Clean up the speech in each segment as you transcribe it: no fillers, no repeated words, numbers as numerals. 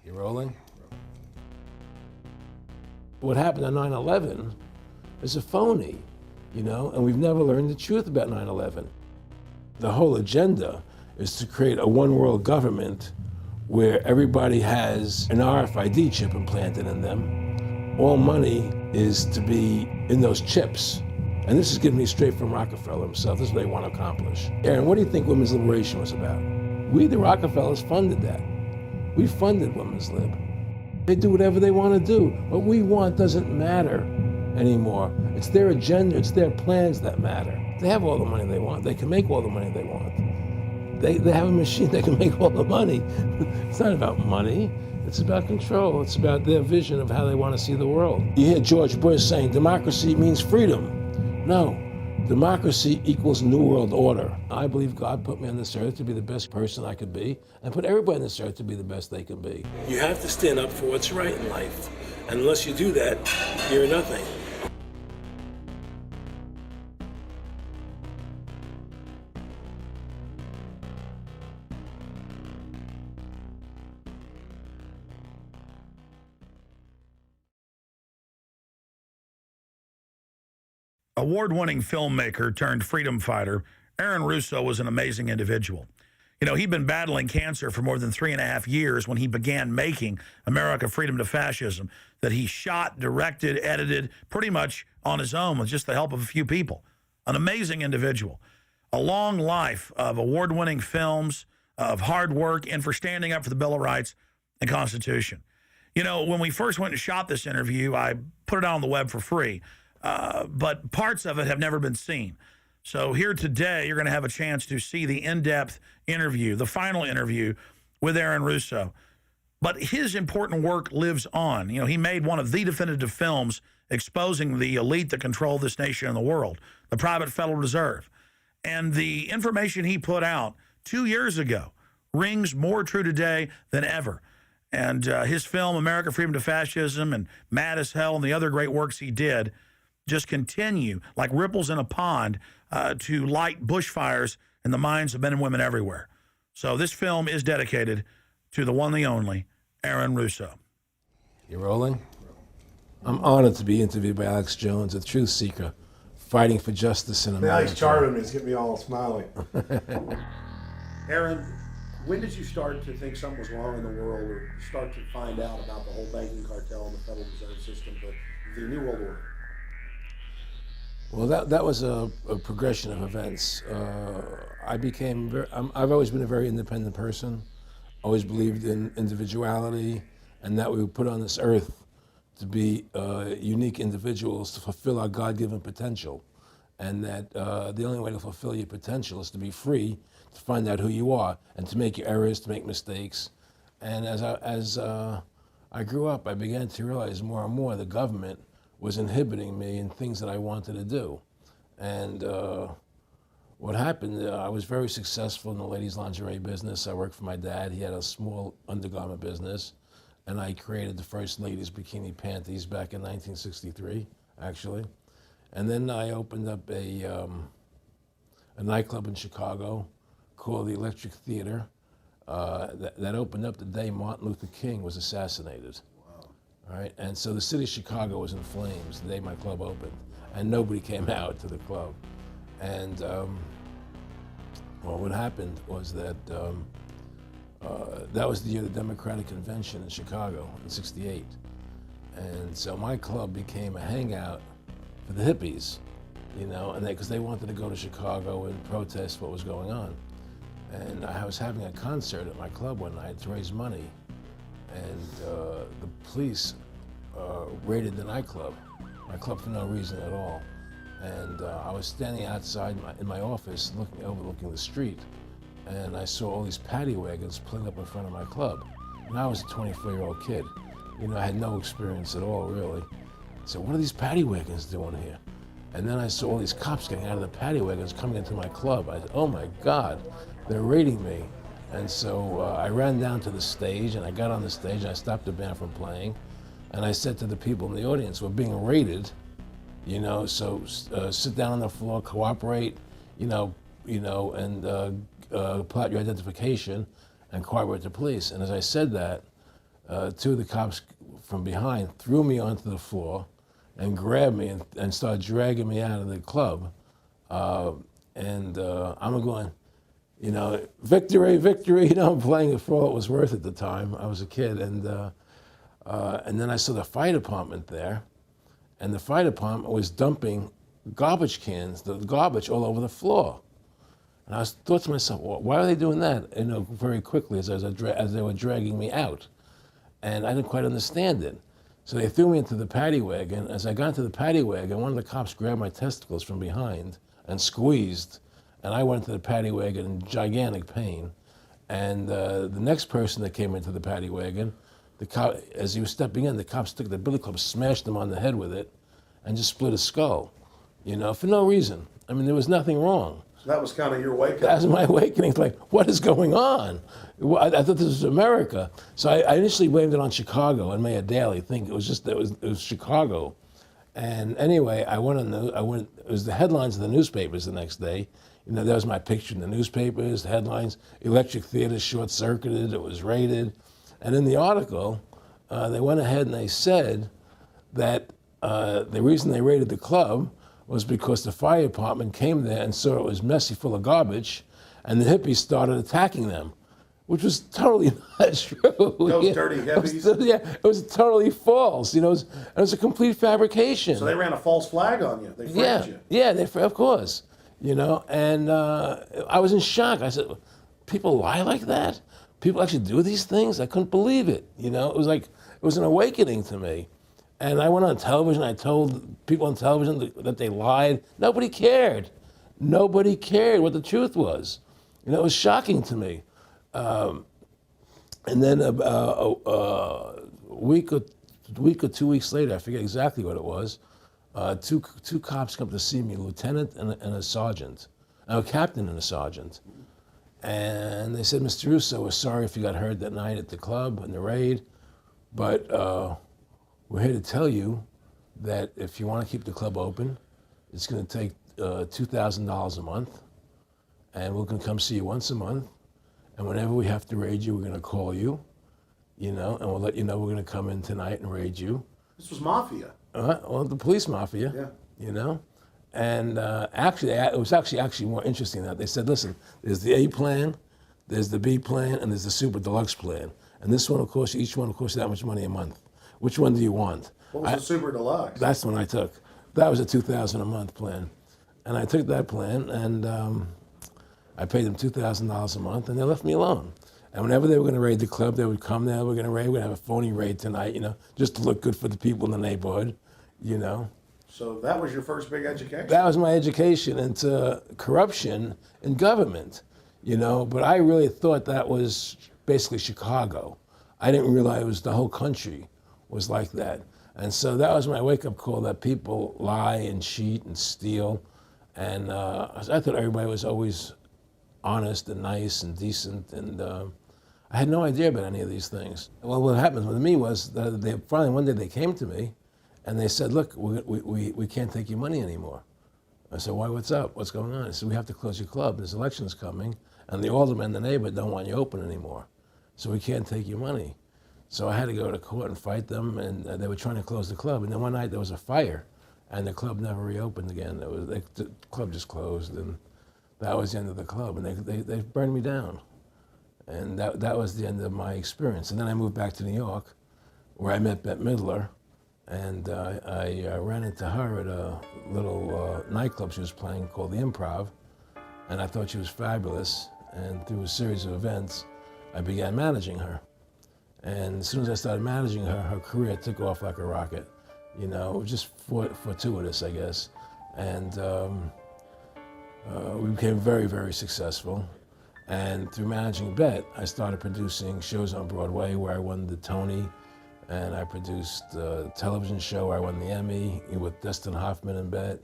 You rolling? What happened on 9/11 is a phony, and we've never learned the truth about 9/11. The whole agenda is to create a one world government where everybody has an RFID chip implanted in them. All money is to be in those chips. And this is given me straight from Rockefeller himself. This is what they want to accomplish. Aaron, what do you think women's liberation was about? We, the Rockefellers, funded that. We funded women's lib. They do whatever they want to do. What we want doesn't matter anymore. It's their agenda, it's their plans that matter. They have all the money they want. They can make all the money they want. They have a machine that can make all the money. It's not about money. It's about control. It's about their vision of how they want to see the world. You hear George Bush saying democracy means freedom. No, democracy equals New World Order. I believe God put me on this earth to be the best person I could be, and put everybody on this earth to be the best they can be. You have to stand up for what's right in life. And unless you do that, you're nothing. Award-winning filmmaker turned freedom fighter, Aaron Russo was an amazing individual. He'd been battling cancer for more than 3.5 years when he began making America Freedom to Fascism, that he shot, directed, edited pretty much on his own with just the help of a few people. An amazing individual. A long life of award-winning films, of hard work, and for standing up for the Bill of Rights and Constitution. When we first went and shot this interview, I put it out on the web for free. But parts of it have never been seen. So here today, you're going to have a chance to see the in-depth interview, the final interview with Aaron Russo. But his important work lives on. He made one of the definitive films exposing the elite that control this nation and the world, the private Federal Reserve. And the information he put out 2 years ago rings more true today than ever. And his film, America Freedom to Fascism, and Mad as Hell, and the other great works he did just continue like ripples in a pond to light bushfires in the minds of men and women everywhere. So this film is dedicated to the one, the only, Aaron Russo. You rolling? I'm honored to be interviewed by Alex Jones, a truth seeker, fighting for justice in America. Now he's charming me. He's getting me all smiley. Aaron, when did you start to think something was wrong in the world, or start to find out about the whole banking cartel and the Federal Reserve System, the New World Order? Well, that was a progression of events. I've always been a very independent person, always believed in individuality, and that we were put on this earth to be unique individuals to fulfill our God-given potential, and that the only way to fulfill your potential is to be free, to find out who you are, and to make your errors, to make mistakes. And as I grew up, I began to realize more and more the government was inhibiting me in things that I wanted to do. And what happened, I was very successful in the ladies' lingerie business. I worked for my dad. He had a small undergarment business. And I created the first ladies' bikini panties back in 1963, actually. And then I opened up a nightclub in Chicago called the Electric Theater that opened up the day Martin Luther King was assassinated. All right, and so the city of Chicago was in flames the day my club opened, and nobody came out to the club. And well, what happened was that that was the year of the Democratic Convention in Chicago in '68, and so my club became a hangout for the hippies, and because they wanted to go to Chicago and protest what was going on. And I was having a concert at my club one night to raise money. And the police raided the nightclub, my club, for no reason at all. And I was standing outside in my office overlooking the street, and I saw all these paddy wagons pulling up in front of my club. And I was a 24-year-old kid. I had no experience at all, really. So what are these paddy wagons doing here? And then I saw all these cops getting out of the paddy wagons coming into my club. I said, oh my God, they're raiding me. And so I ran down to the stage, and I got on the stage, and I stopped the band from playing. And I said to the people in the audience, we're being raided, so sit down on the floor, cooperate, and pull out your identification and cooperate with the police. And as I said that, two of the cops from behind threw me onto the floor and grabbed me and started dragging me out of the club. I'm going, you know, victory, victory. You know, I'm playing it for all it was worth at the time. I was a kid. And then I saw the fire department there. And the fire department was dumping garbage cans, the garbage all over the floor. And I thought to myself, well, why are they doing that? You know, very quickly as they were dragging me out. And I didn't quite understand it. So they threw me into the paddy wagon. As I got into the paddy wagon, one of the cops grabbed my testicles from behind and squeezed. And I went into the paddy wagon in gigantic pain. And the next person that came into the paddy wagon, the cop, as he was stepping in, the cops took the billy club, smashed him on the head with it, and just split his skull, you know, for no reason. I mean, there was nothing wrong. So that was kind of your wake-up. That was my awakening. It's like, what is going on? I thought this was America. So I initially blamed it on Chicago and made a daily thing. It was Chicago. And anyway, it was the headlines of the newspapers the next day. You know, there was my picture in the newspapers, the headlines, electric theater short-circuited, it was raided. And in the article, they went ahead and they said that the reason they raided the club was because the fire department came there and saw it was messy, full of garbage, and the hippies started attacking them, which was totally not true. Those dirty hippies? It was totally false. You know, it was a complete fabrication. So they ran a false flag on you. They framed you. Yeah, of course. You know, and I was in shock. I said, people lie like that? People actually do these things? I couldn't believe it. You know, it was an awakening to me. And I went on television, I told people on television that they lied. Nobody cared. Nobody cared what the truth was. You know, it was shocking to me. And then a week or 2 weeks later, I forget exactly what it was, two cops come to see me, a lieutenant and a sergeant, a captain and a sergeant. And they said, Mr. Russo, we're sorry if you got hurt that night at the club in the raid, but we're here to tell you that if you want to keep the club open, it's going to take $2,000 a month, and we're going to come see you once a month, and whenever we have to raid you, we're going to call you, you know, and we'll let you know we're going to come in tonight and raid you. This was mafia. Well, the police mafia, Yeah. you know. And actually, it was actually more interesting than that. They said, listen, there's the A plan, there's the B plan, and there's the super deluxe plan. And this one, of course, each one will cost you that much money a month. Which one do you want? What was the super deluxe? That's the one I took. That was a $2,000 a month plan. And I took that plan, and I paid them $2,000 a month, and they left me alone. And whenever they were going to raid the club, they would come there, we're going to have a phony raid tonight, you know, just to look good for the people in the neighborhood, you know. So that was your first big education? That was my education into corruption in government, you know, but I really thought that was basically Chicago. I didn't realize it was the whole country was like that. And so that was my wake-up call, that people lie and cheat and steal. And I thought everybody was always honest and nice and decent, and I had no idea about any of these things. Well, what happened with me was that they finally one day they came to me and they said, look, we can't take your money anymore. I said, why, what's up? What's going on? I said, we have to close your club. There's elections coming, and the aldermen in the neighborhood don't want you open anymore. So we can't take your money. So I had to go to court and fight them, and they were trying to close the club. And then one night there was a fire, and the club never reopened again. The club just closed, and that was the end of the club. And they burned me down. And that was the end of my experience. And then I moved back to New York, where I met Bette Midler, and I ran into her at a little nightclub she was playing called The Improv, and I thought she was fabulous. And through a series of events, I began managing her. And as soon as I started managing her, her career took off like a rocket. You know, it was just fortuitous, I guess. And we became very, very successful. And through managing Bette, I started producing shows on Broadway where I won the Tony, and I produced a television show where I won the Emmy with Dustin Hoffman and Bette,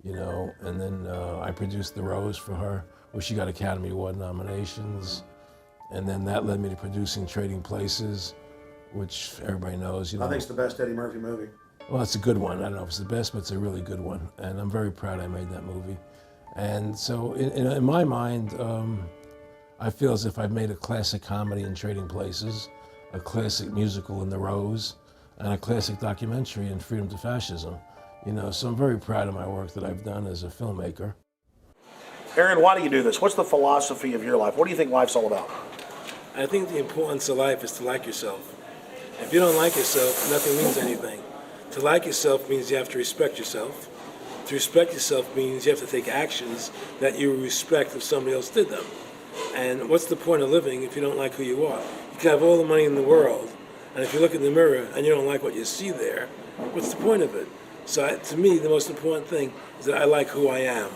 you know, and then I produced The Rose for her, where she got Academy Award nominations. And then that led me to producing Trading Places, which everybody knows, you know. I think it's the best Eddie Murphy movie. Well, it's a good one. I don't know if it's the best, but it's a really good one. And I'm very proud I made that movie. And so in my mind, I feel as if I've made a classic comedy in Trading Places. a classic musical in The Rose, and a classic documentary in Freedom to Fascism. You know, so I'm very proud of my work that I've done as a filmmaker. Aaron, why do you do this? What's the philosophy of your life? What do you think life's all about? I think the importance of life is to like yourself. If you don't like yourself, nothing means anything. To like yourself means you have to respect yourself. To respect yourself means you have to take actions that you respect if somebody else did them. And what's the point of living if you don't like who you are? You can have all the money in the world, and if you look in the mirror and you don't like what you see there, what's the point of it? So to me, the most important thing is that I like who I am,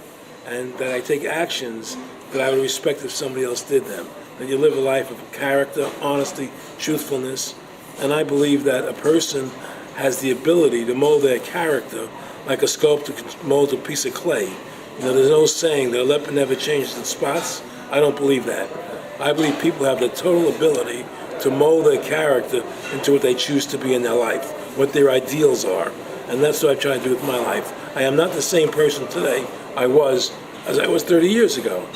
and that I take actions that I would respect if somebody else did them. That you live a life of character, honesty, truthfulness, and I believe that a person has the ability to mold their character like a sculptor can mold a piece of clay. You know, there's no saying their leopard never changes its spots. I don't believe that. I believe people have the total ability to mold their character into what they choose to be in their life, what their ideals are. And that's what I try to do with my life. I am not the same person today I was 30 years ago.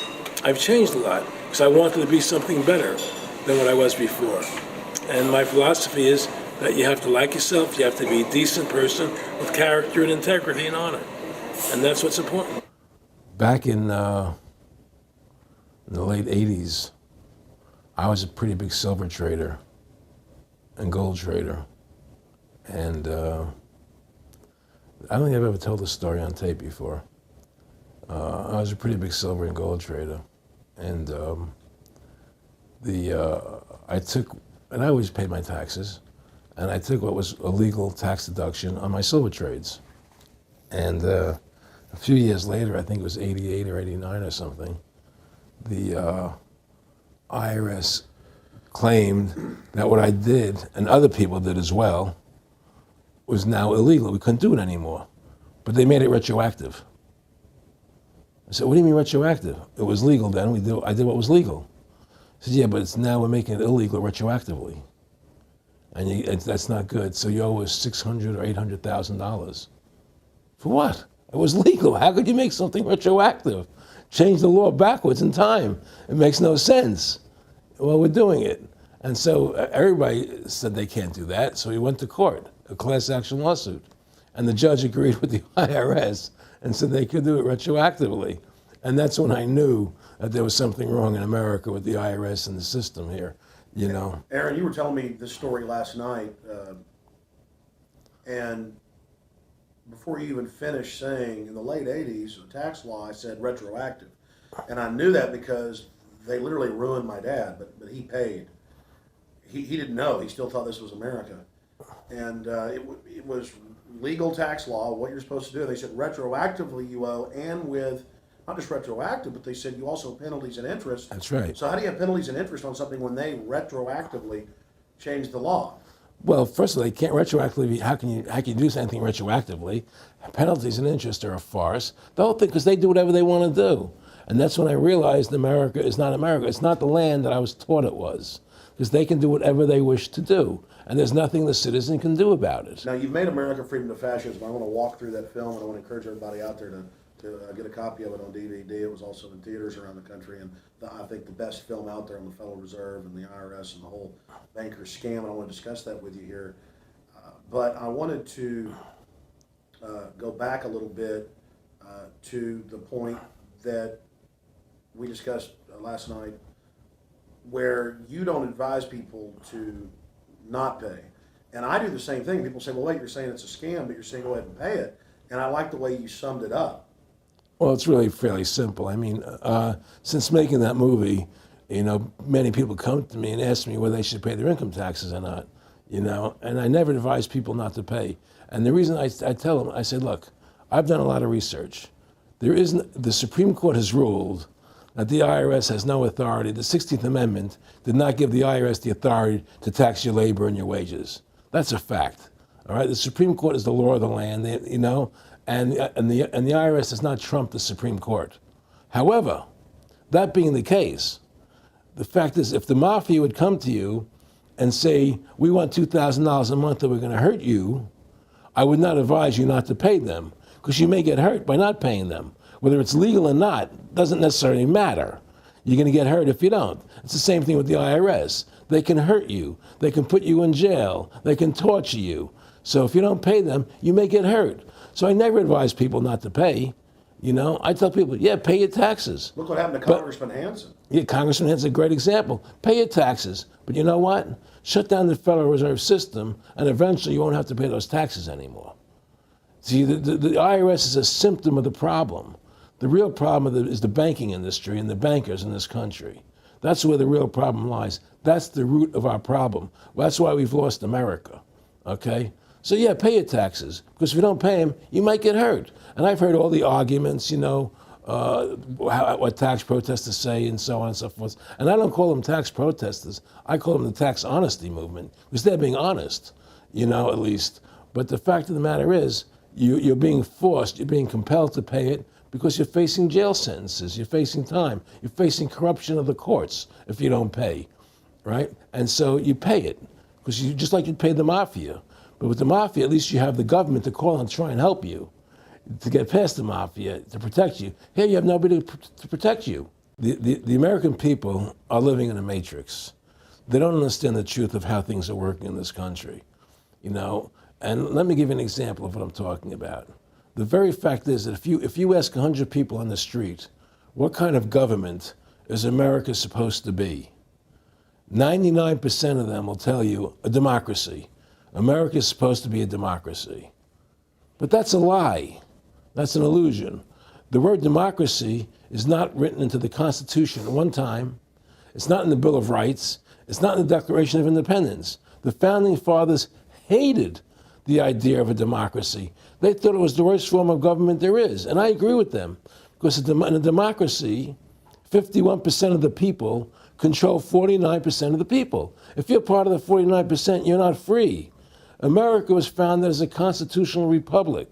I've changed a lot because I wanted to be something better than what I was before. And my philosophy is that you have to like yourself, you have to be a decent person with character and integrity and honor. And that's what's important. Back in the late 80s, I was a pretty big silver trader and gold trader. And I don't think I've ever told this story on tape before. I was a pretty big silver and gold trader. And I always paid my taxes. And I took what was a legal tax deduction on my silver trades. And a few years later, I think it was 88 or 89 or something, the IRS claimed that what I did, and other people did as well, was now illegal. We couldn't do it anymore. But they made it retroactive. I said, what do you mean retroactive? It was legal then. I did what was legal. I said, yeah, but we're making it illegal retroactively. And that's not good. So you owe us $600,000 or $800,000. For what? It was legal. How could you make something retroactive? Change the law backwards in time. It makes no sense. Well, we're doing it. And so everybody said they can't do that. So we went to court, a class action lawsuit. And the judge agreed with the IRS and said they could do it retroactively. And that's when I knew that there was something wrong in America with the IRS and the system here. You know, Aaron, you were telling me this story last night, and before you even finished saying in the late 80s, the tax law, I said retroactive. And I knew that because they literally ruined my dad, but he paid. He didn't know. He still thought this was America. And it was legal tax law, what you're supposed to do. They said retroactively you owe, and with not just retroactive, but they said you also have penalties and interest. That's right. So how do you have penalties and interest on something when they retroactively change the law? Well, first of all, they can't retroactively. How can you do anything retroactively? Penalties and interest are a farce. The whole thing, because they do whatever they want to do. And that's when I realized America is not America. It's not the land that I was taught it was. Because they can do whatever they wish to do. And there's nothing the citizen can do about it. Now, you've made America Freedom to Fascism. I want to walk through that film, and I want to encourage everybody out there to get a copy of it on DVD. It was also in theaters around the country, and I think the best film out there on the Federal Reserve and the IRS and the whole banker scam, and I want to discuss that with you here. But I wanted to go back a little bit to the point that we discussed last night, where you don't advise people to not pay. And I do the same thing. People say, well, wait, you're saying it's a scam, but you're saying go ahead and pay it. And I like the way you summed it up. Well, it's really fairly simple. I mean, since making that movie, you know, many people come to me and ask me whether they should pay their income taxes or not, you know, and I never advise people not to pay. And the reason I tell them, I say, look, I've done a lot of research. The Supreme Court has ruled that the IRS has no authority. The 16th Amendment did not give the IRS the authority to tax your labor and your wages. That's a fact. All right, the Supreme Court is the law of the land, you know, and the IRS does not trump the Supreme Court. However, that being the case, the fact is, if the mafia would come to you and say, we want $2,000 a month or we're going to hurt you, I would not advise you not to pay them, because you may get hurt by not paying them. Whether it's legal or not doesn't necessarily matter. You're going to get hurt if you don't. It's the same thing with the IRS. They can hurt you. They can put you in jail. They can torture you. So if you don't pay them, you may get hurt. So I never advise people not to pay. You know, I tell people, yeah, pay your taxes. Look what happened to Congressman Hansen. Yeah, Congressman Hansen's a great example. Pay your taxes. But you know what? Shut down the Federal Reserve System, and eventually you won't have to pay those taxes anymore. See, the IRS is a symptom of the problem. The real problem is the banking industry and the bankers in this country. That's where the real problem lies. That's the root of our problem. That's why we've lost America, okay? So yeah, pay your taxes, because if you don't pay them, you might get hurt. And I've heard all the arguments, you know, what tax protesters say and so on and so forth. And I don't call them tax protesters. I call them the tax honesty movement, because they're being honest, you know, at least. But the fact of the matter is, you're being forced, you're being compelled to pay it because you're facing jail sentences, you're facing time, you're facing corruption of the courts if you don't pay, right? And so you pay it, because you just like you'd pay the mafia. But with the mafia, at least you have the government to call and try and help you to get past the mafia, to protect you. Here you have nobody to protect you. The American people are living in a matrix. They don't understand the truth of how things are working in this country, you know? And let me give you an example of what I'm talking about. The very fact is that if you ask 100 people on the street, what kind of government is America supposed to be? 99% of them will tell you a democracy. America is supposed to be a democracy. But that's a lie. That's an illusion. The word democracy is not written into the Constitution at one time. It's not in the Bill of Rights. It's not in the Declaration of Independence. The Founding Fathers hated the idea of a democracy. They thought it was the worst form of government there is. And I agree with them, because in a democracy, 51% of the people control 49% of the people. If you're part of the 49%, you're not free. America was founded as a constitutional republic.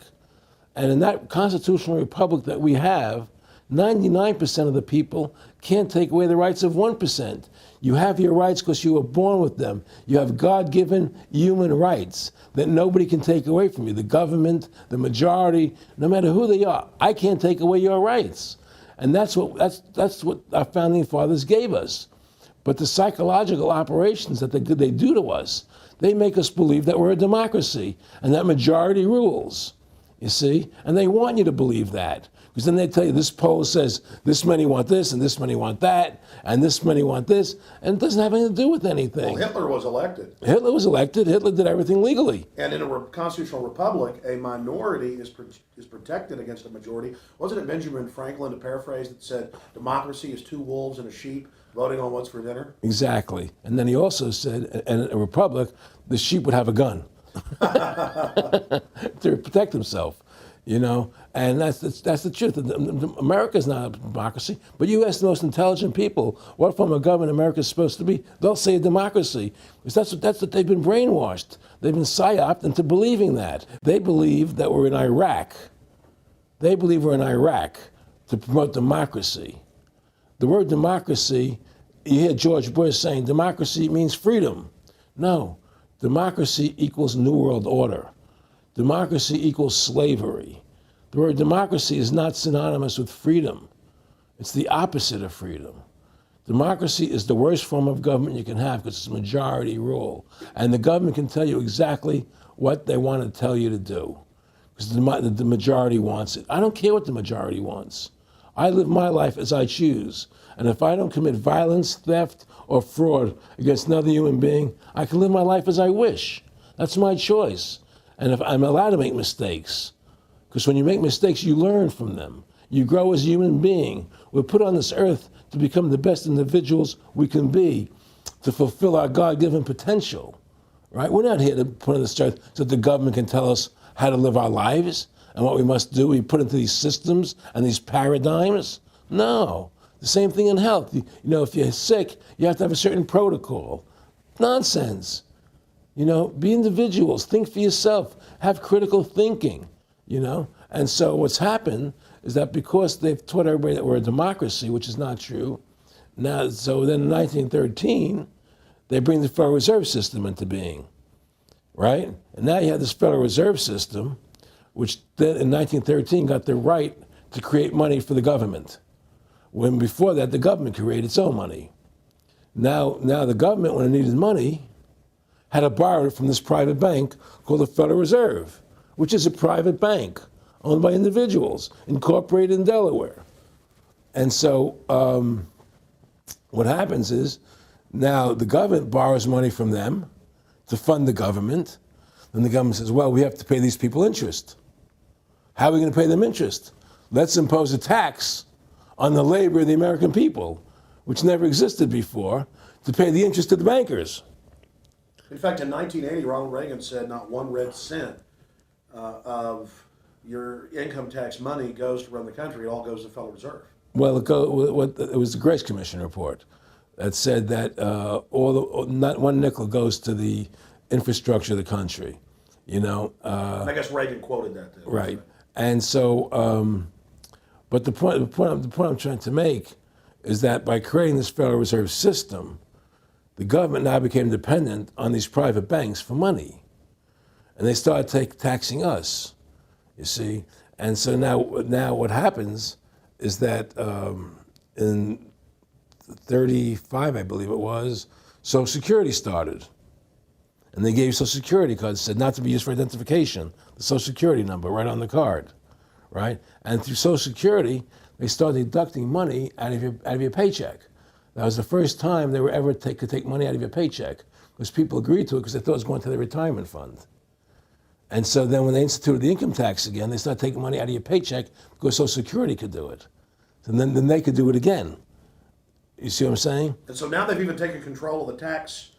And in that constitutional republic that we have, 99% of the people can't take away the rights of 1%. You have your rights because you were born with them. You have God-given human rights that nobody can take away from you. The government, the majority, no matter who they are, I can't take away your rights. And that's what our founding fathers gave us. But the psychological operations that they do to us, they make us believe that we're a democracy and that majority rules, you see? And they want you to believe that. Because then they tell you this poll says this many want this and this many want that and this many want this, and it doesn't have anything to do with anything. Well, Hitler was elected. Hitler was elected. Hitler did everything legally. And in a constitutional republic, a minority is protected against a majority. Wasn't it Benjamin Franklin, to paraphrase, that said democracy is two wolves and a sheep voting on what's for dinner? Exactly. And then he also said, in a republic, the sheep would have a gun to protect himself. You know, and that's the truth. America's not a democracy, but you ask the most intelligent people what form of government America is supposed to be, they'll say a democracy. Because that's what they've been brainwashed. They've been psyoped into believing that. They believe that we're in Iraq. They believe we're in Iraq to promote democracy. The word democracy, you hear George Bush saying democracy means freedom. No, democracy equals New World Order. Democracy equals slavery. The word democracy is not synonymous with freedom. It's the opposite of freedom. Democracy is the worst form of government you can have because it's majority rule. And the government can tell you exactly what they want to tell you to do because the majority wants it. I don't care what the majority wants. I live my life as I choose. And if I don't commit violence, theft, or fraud against another human being, I can live my life as I wish. That's my choice. And if I'm allowed to make mistakes, because when you make mistakes, you learn from them. You grow as a human being. We're put on this earth to become the best individuals we can be, to fulfill our God-given potential, right? We're not here to put on this earth so that the government can tell us how to live our lives and what we must do. We put into these systems and these paradigms. No. The same thing in health. You know, if you're sick, you have to have a certain protocol. Nonsense. You know, be individuals, think for yourself, have critical thinking, you know? And so what's happened is that because they've taught everybody that we're a democracy, which is not true, now, so then in 1913, they bring the Federal Reserve System into being, right? And now you have this Federal Reserve System, which then in 1913 got the right to create money for the government, when before that the government created its own money. Now the government, when it needed money, had to borrow it from this private bank called the Federal Reserve, which is a private bank owned by individuals, incorporated in Delaware. And so what happens is now the government borrows money from them to fund the government. Then the government says, well, we have to pay these people interest. How are we going to pay them interest? Let's impose a tax on the labor of the American people, which never existed before, to pay the interest to the bankers. In fact, in 1980, Ronald Reagan said not 1 red cent of your income tax money goes to run the country. It all goes to the Federal Reserve. Well, it was the Grace Commission report that said that not one nickel goes to the infrastructure of the country, And I guess Reagan quoted that. Then. Right. And so, but the point I'm trying to make is that by creating this Federal Reserve System, the government now became dependent on these private banks for money. And they started taxing us, you see. And so now what happens is that in 35, I believe it was, Social Security started. And they gave Social Security cards, said not to be used for identification, the Social Security number right on the card, right? And through Social Security, they started deducting money out of your paycheck. That was the first time they were ever could take money out of your paycheck, because people agreed to it because they thought it was going to their retirement fund. And so then when they instituted the income tax again, they started taking money out of your paycheck because Social Security could do it. And then they could do it again. You see what I'm saying? And so now they've even taken control of the tax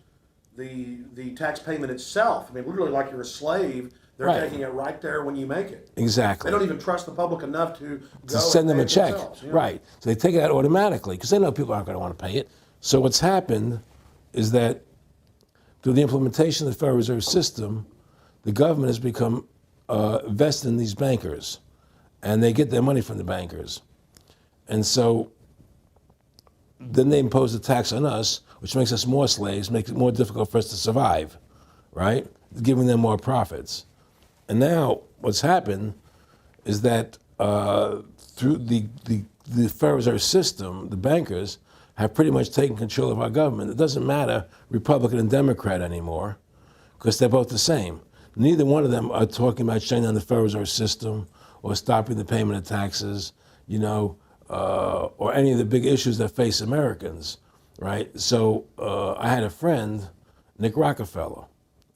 payment itself. I mean, literally like you're a slave. They're taking it right there when you make it. Exactly. They don't even trust the public enough to go send them a and pay check. themselves, Right. So they take it out automatically because they know people aren't going to want to pay it. So what's happened is that through the implementation of the Federal Reserve System, the government has become vested in these bankers, and they get their money from the bankers. And so then they impose a tax on us, which makes us more slaves, makes it more difficult for us to survive, right? Giving them more profits. And now what's happened is that through the Federal Reserve System, the bankers have pretty much taken control of our government. It doesn't matter Republican and Democrat anymore, because they're both the same. Neither one of them are talking about shutting down the Federal Reserve System or stopping the payment of taxes, or any of the big issues that face Americans, right? So I had a friend, Nick Rockefeller,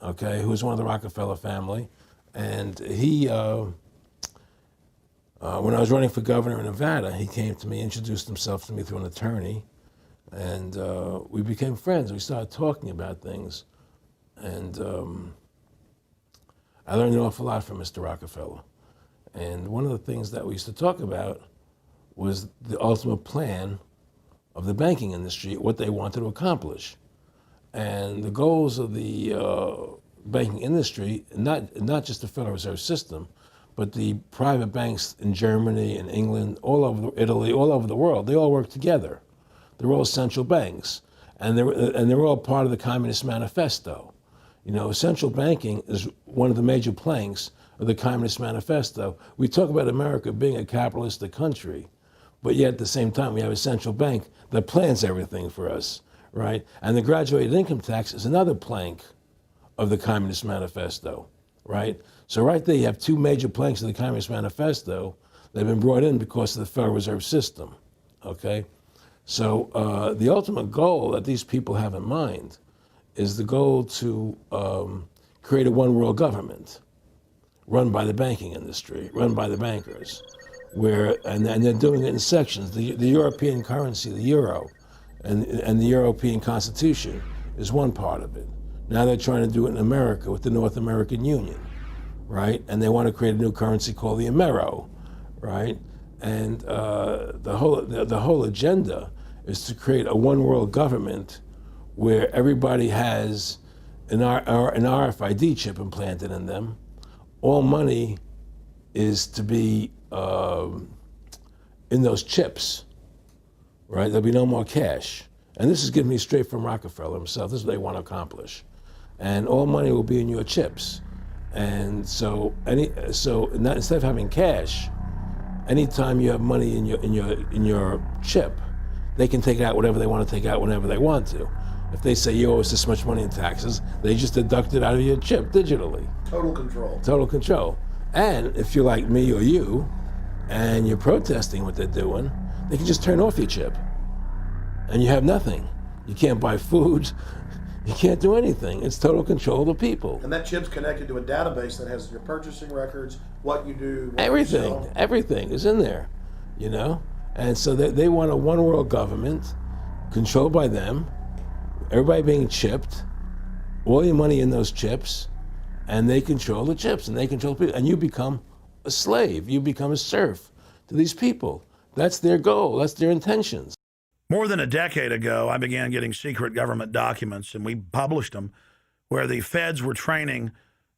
okay, who was one of the Rockefeller family, and he, when I was running for governor in Nevada, he came to me, introduced himself to me through an attorney, and we became friends. We started talking about things, and I learned an awful lot from Mr. Rockefeller. And one of the things that we used to talk about was the ultimate plan of the banking industry, what they wanted to accomplish. And the goals of the banking industry, not just the Federal Reserve System, but the private banks in Germany and England, all over Italy, all over the world, they all work together. They're all central banks, and they're all part of the Communist Manifesto. Central banking is one of the major planks of the Communist Manifesto. We talk about America being a capitalistic country, but yet at the same time we have a central bank that plans everything for us, right? And the graduated income tax is another plank of the Communist Manifesto, right? So right there you have two major planks of the Communist Manifesto that have been brought in because of the Federal Reserve System, okay? So the ultimate goal that these people have in mind is the goal to create a one world government run by the banking industry, run by the bankers, and they're doing it in sections. The European currency, the euro, and the European Constitution is one part of it. Now they're trying to do it in America with the North American Union, right? And they want to create a new currency called the Amero, right? And the whole agenda is to create a one world government where everybody has an RFID chip implanted in them. All money is to be in those chips, right? There'll be no more cash. And this is given me straight from Rockefeller himself. This is what they want to accomplish. And all money will be in your chips. And so instead of having cash, anytime you have money in your chip, they can take out whatever they want to take out whenever they want to. If they say you owe us this much money in taxes, they just deduct it out of your chip digitally. Total control. Total control. And if you're like me or you, and you're protesting what they're doing, they can just turn off your chip. And you have nothing. You can't buy food. You can't do anything. It's total control of the people. And that chip's connected to a database that has your purchasing records, what you do, what Everything. you sell. Everything is in there, you know? And so they want a one world government controlled by them, everybody being chipped, all your money in those chips, and they control the chips and they control people. And you become a slave. You become a serf to these people. That's their goal. That's their intentions. More than a decade ago, I began getting secret government documents, and we published them, where the feds were training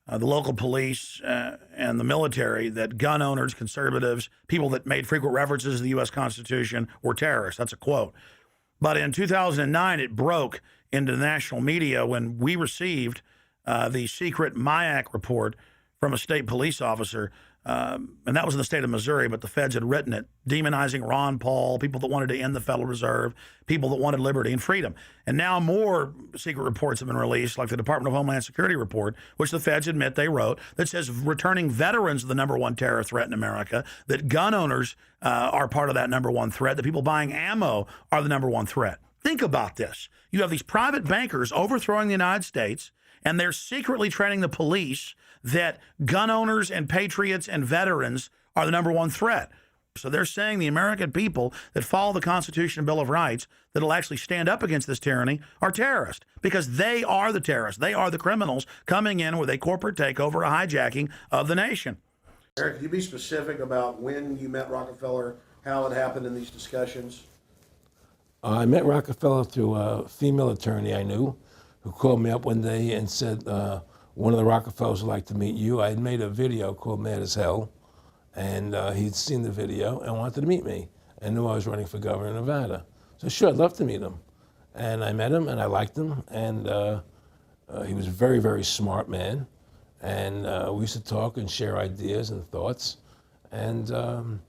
the local police and the military that gun owners, conservatives, people that made frequent references to the U.S. Constitution were terrorists. That's a quote. But in 2009, it broke into the national media when we received the secret MIAC report from a state police officer. And that was in the state of Missouri, but the feds had written it, demonizing Ron Paul, people that wanted to end the Federal Reserve, people that wanted liberty and freedom. And now more secret reports have been released, like the Department of Homeland Security report, which the feds admit they wrote, that says returning veterans are the number one terror threat in America, that gun owners are part of that number one threat, that people buying ammo are the number one threat. Think about this. You have these private bankers overthrowing the United States, and they're secretly training the police that gun owners and patriots and veterans are the number one threat. So they're saying the American people that follow the Constitution and Bill of Rights that'll actually stand up against this tyranny are terrorists, because they are the terrorists. They are the criminals coming in with a corporate takeover, a hijacking of the nation. Eric, could you be specific about when you met Rockefeller, how it happened in these discussions? I met Rockefeller through a female attorney I knew who called me up one day and said, one of the Rockefellers would like to meet you. I had made a video called Mad as Hell, and he'd seen the video and wanted to meet me and knew I was running for governor of Nevada. So sure, I'd love to meet him. And I met him and I liked him, and he was a very, very smart man. And we used to talk and share ideas and thoughts. And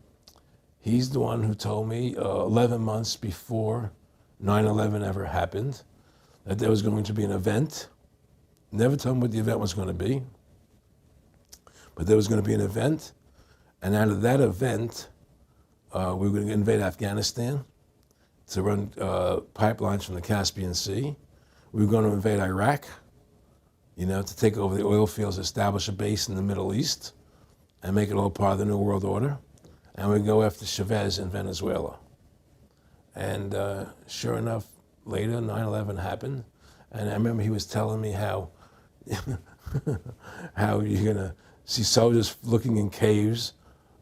he's the one who told me 11 months before 9/11 ever happened that there was going to be an event. Never told him what the event was going to be, but there was going to be an event, and out of that event, we were going to invade Afghanistan to run pipelines from the Caspian Sea. We were going to invade Iraq, you know, to take over the oil fields, establish a base in the Middle East, and make it all part of the New World Order. And we'd go after Chavez in Venezuela. And sure enough, later, 9/11 happened, and I remember he was telling me how how you're gonna see soldiers looking in caves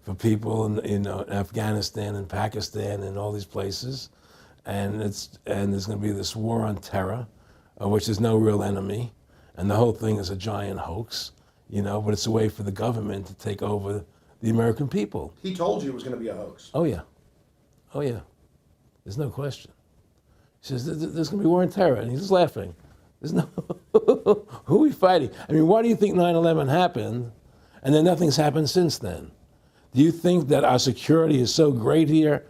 for people in Afghanistan and Pakistan and all these places, and there's gonna be this war on terror, of which there's no real enemy, and the whole thing is a giant hoax, you know. But it's a way for the government to take over the American people. He told you it was going to be a hoax. Oh yeah, oh yeah. There's no question. He says there's gonna be war on terror, and he's just laughing. There's no, who are we fighting? I mean, why do you think 9/11 happened and then nothing's happened since then? Do you think that our security is so great here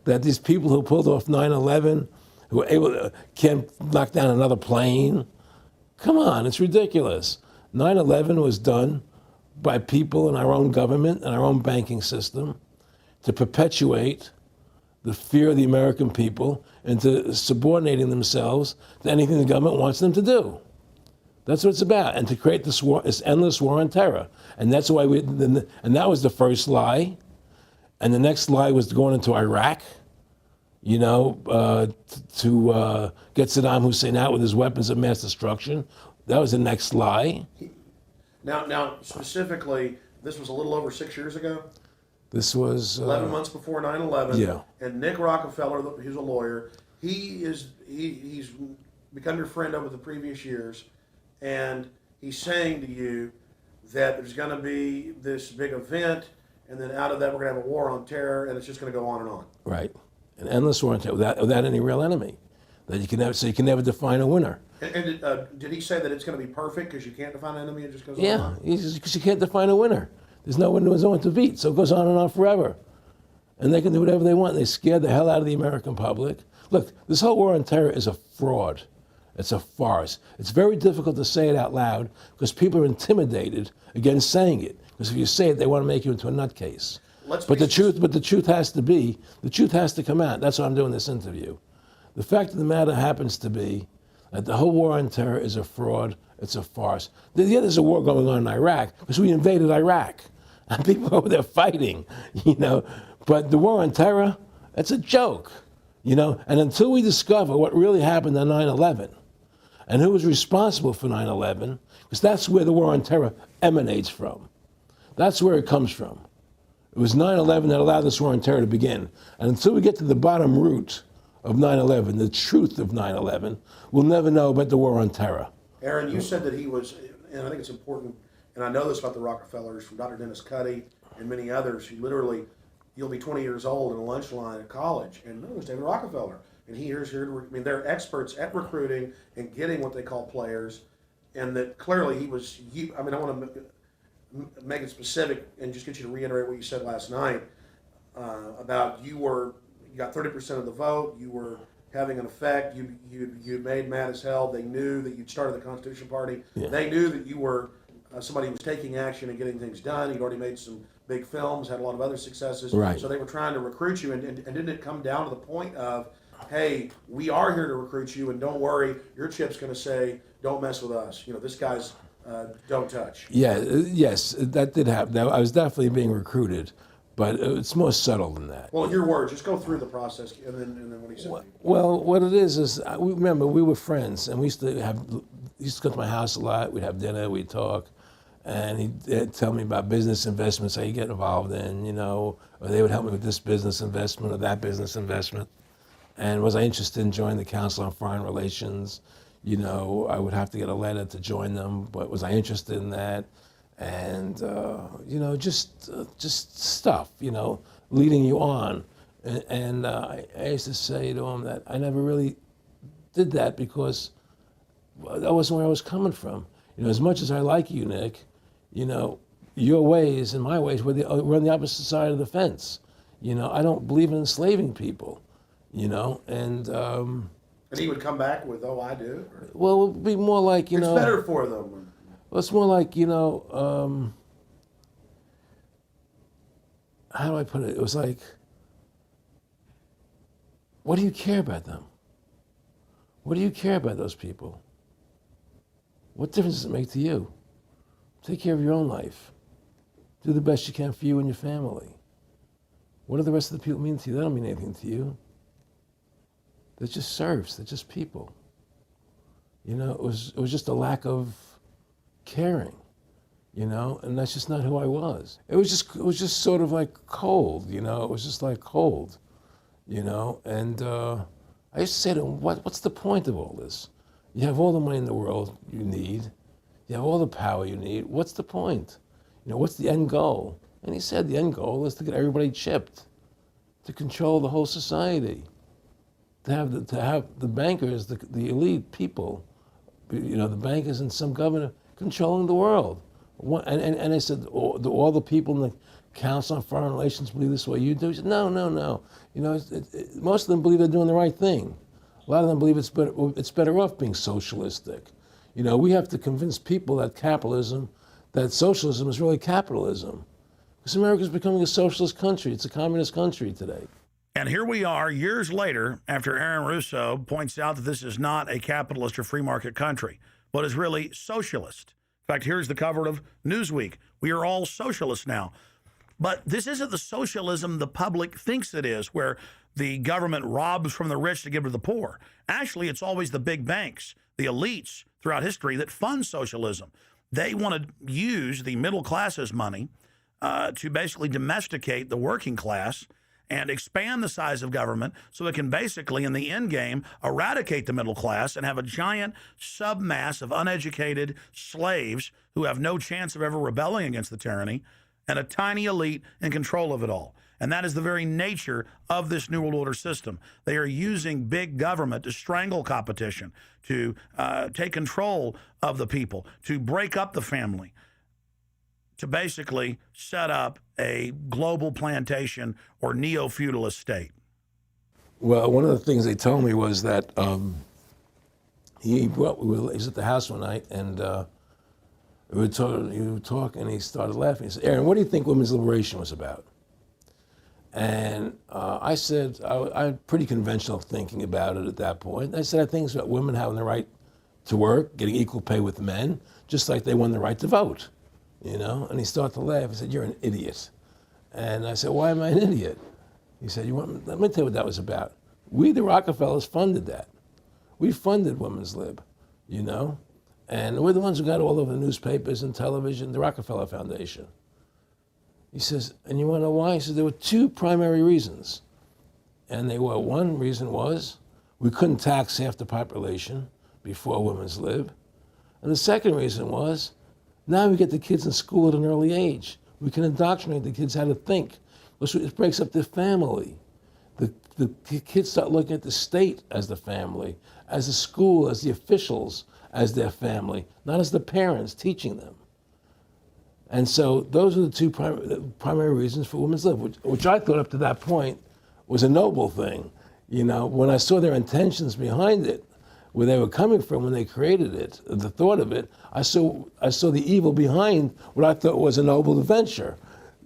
that these people who pulled off 9/11, who were able to, can't knock down another plane? Come on, it's ridiculous. 9/11 was done by people in our own government and our own banking system to perpetuate the fear of the American people into subordinating themselves to anything the government wants them to do. That's what it's about, and to create this war, this endless war on terror. And that's why and that was the first lie. And the next lie was going into Iraq, you know, to get Saddam Hussein out with his weapons of mass destruction. That was the next lie. Now, specifically, this was a little over 6 years ago. This was 11 months before 9/11. Yeah. And Nick Rockefeller, who's a lawyer, he's become your friend over the previous years, and he's saying to you that there's going to be this big event, and then out of that we're going to have a war on terror, and it's just going to go on and on. Right, an endless war on terror without any real enemy. That you can never, so you can never define a winner. And did he say that it's going to be perfect because you can't define an enemy? It just goes on Yeah, and on? because you can't define a winner. There's no one to beat, so it goes on and on forever. and they can do whatever they want. They scared the hell out of the American public. Look, this whole war on terror is a fraud. It's a farce. It's very difficult to say it out loud because people are intimidated against saying it. Because if you say it, they want to make you into a nutcase. But the truth has to come out. That's why I'm doing this interview. The fact of the matter happens to be that the whole war on terror is a fraud. It's a farce. Yeah, there's a war going on in Iraq because we invaded Iraq. And people over there fighting, you know. But the war on terror, it's a joke, you know. And until we discover what really happened on 9/11 and who was responsible for 9/11, because that's where the war on terror emanates from. That's where it comes from. It was 9/11 that allowed this war on terror to begin. And until we get to the bottom root of 9/11, the truth of 9/11, we'll never know about the war on terror. Aaron, you said that he was, and I think it's important, and I know this about the Rockefellers from Dr. Dennis Cuddy and many others who literally, you'll be 20 years old in a lunch line at college, and no, there's David Rockefeller. And here's here, I mean, they're experts at recruiting and getting what they call players, and that clearly he was, I mean, I want to make it specific and just get you to reiterate what you said last night about you got 30% of the vote, you were having an effect, you made mad as hell, they knew that you'd started the Constitution Party, they knew that you were somebody who was taking action and getting things done, you'd already made some big films, had a lot of other successes, so they were trying to recruit you, and didn't it come down to the point of, hey, we are here to recruit you, and don't worry, your chip's going to say, don't mess with us, you know, this guy's don't touch. Yeah, yes, that did happen. I was definitely being recruited, but it's more subtle than that. Well, in your words, just go through the process, and then what he said. Well, what it is remember, we were friends, and he used to come to my house a lot. We'd have dinner, we'd talk, and he'd tell me about business investments that he'd get involved in, you know, or they would help me with this business investment or that business investment. And was I interested in joining the Council on Foreign Relations? You know, I would have to get a letter to join them, but was I interested in that? And, you know, just stuff, you know, leading you on. And I used to say to him that I never really did that because that wasn't where I was coming from. You know, as much as I like you, Nick, you know, your ways and my ways, we're on the opposite side of the fence. You know, I don't believe in enslaving people, you know, and he would come back with, oh, I do? Or? Well, it would be more like, you know. It's better for them. Well, it's more like, you know, how do I put it? It was like, what do you care about them? What do you care about those people? What difference does it make to you? Take care of your own life. Do the best you can for you and your family. What do the rest of the people mean to you? They don't mean anything to you. They're just serfs. They're just people. You know, it was just a lack of caring, you know, and that's just not who I was. It was just sort of like cold, you know. It was just like cold, you know. And I used to say to him, what's the point of all this? You have all the money in the world you need. You have all the power you need. What's the point? You know, what's the end goal? And he said the end goal is to get everybody chipped, to control the whole society. To have the bankers, the elite people, you know, the bankers and some governor controlling the world. And I said, do all the people in the Council on Foreign Relations believe this way you do? He said, no. You know, most of them believe they're doing the right thing. A lot of them believe it's better off being socialistic. You know, we have to convince people that socialism is really capitalism. Because America's becoming a socialist country. It's a communist country today. And here we are years later after Aaron Russo points out that this is not a capitalist or free market country, but is really socialist. In fact, here's the cover of Newsweek. We are all socialists now. But this isn't the socialism the public thinks it is, where the government robs from the rich to give to the poor. Actually, it's always the big banks, the elites throughout history that fund socialism. They want to use the middle class's money to basically domesticate the working class and expand the size of government so it can basically, in the end game, eradicate the middle class and have a giant submass of uneducated slaves who have no chance of ever rebelling against the tyranny, and a tiny elite in control of it all. And that is the very nature of this New World Order system. They are using big government to strangle competition, to take control of the people, to break up the family, to basically set up a global plantation or neo-feudalist state? Well, one of the things they told me was that he was at the house one night, and we were talking, and he started laughing. He said, "Aaron, what do you think women's liberation was about?" And I said, I had pretty conventional thinking about it at that point. I said, I think it's about women having the right to work, getting equal pay with men, just like they won the right to vote, you know? And he started to laugh. He said, "You're an idiot." And I said, "Why am I an idiot?" He said, let me tell you what that was about. We, the Rockefellers, funded that. We funded Women's Lib, you know? And we're the ones who got all over the newspapers and television, the Rockefeller Foundation. He says, "And you want to know why?" He says, "There were two primary reasons." And they were, one reason was we couldn't tax half the population before Women's Lib. And the second reason was, now we get the kids in school at an early age. We can indoctrinate the kids how to think. It breaks up the family. The kids start looking at the state as the family, as the school, as the officials, as their family, not as the parents teaching them. And so those are the two primary reasons for Women's Lib, which I thought up to that point was a noble thing. You know, when I saw their intentions behind it, where they were coming from when they created it, the thought of it, I saw the evil behind what I thought was a noble venture.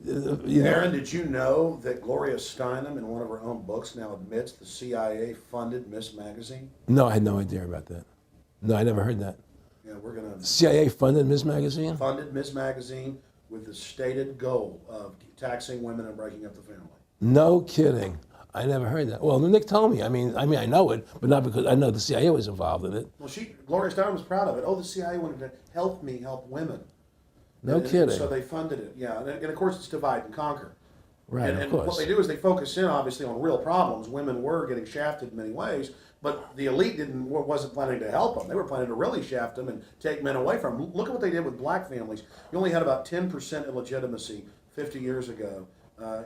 Aaron, did you know that Gloria Steinem, in one of her own books, now admits the CIA funded Miss Magazine? No, I had no idea about that. No, I never heard that. Yeah, we're going to... CIA funded Miss Magazine? Funded Miss Magazine with the stated goal of taxing women and breaking up the family. No kidding. I never heard that. Well, Nick told me. I mean, I know it, but not because I know the CIA was involved in it. Well, Gloria Steinem was proud of it. Oh, the CIA wanted to help women. No kidding. So they funded it. Yeah, and of course it's divide and conquer. Right, and of course. What they do is they focus in, obviously, on real problems. Women were getting shafted in many ways, but the elite wasn't planning to help them. They were planning to really shaft them and take men away from them. Look at what they did with black families. You only had about 10% illegitimacy 50 years ago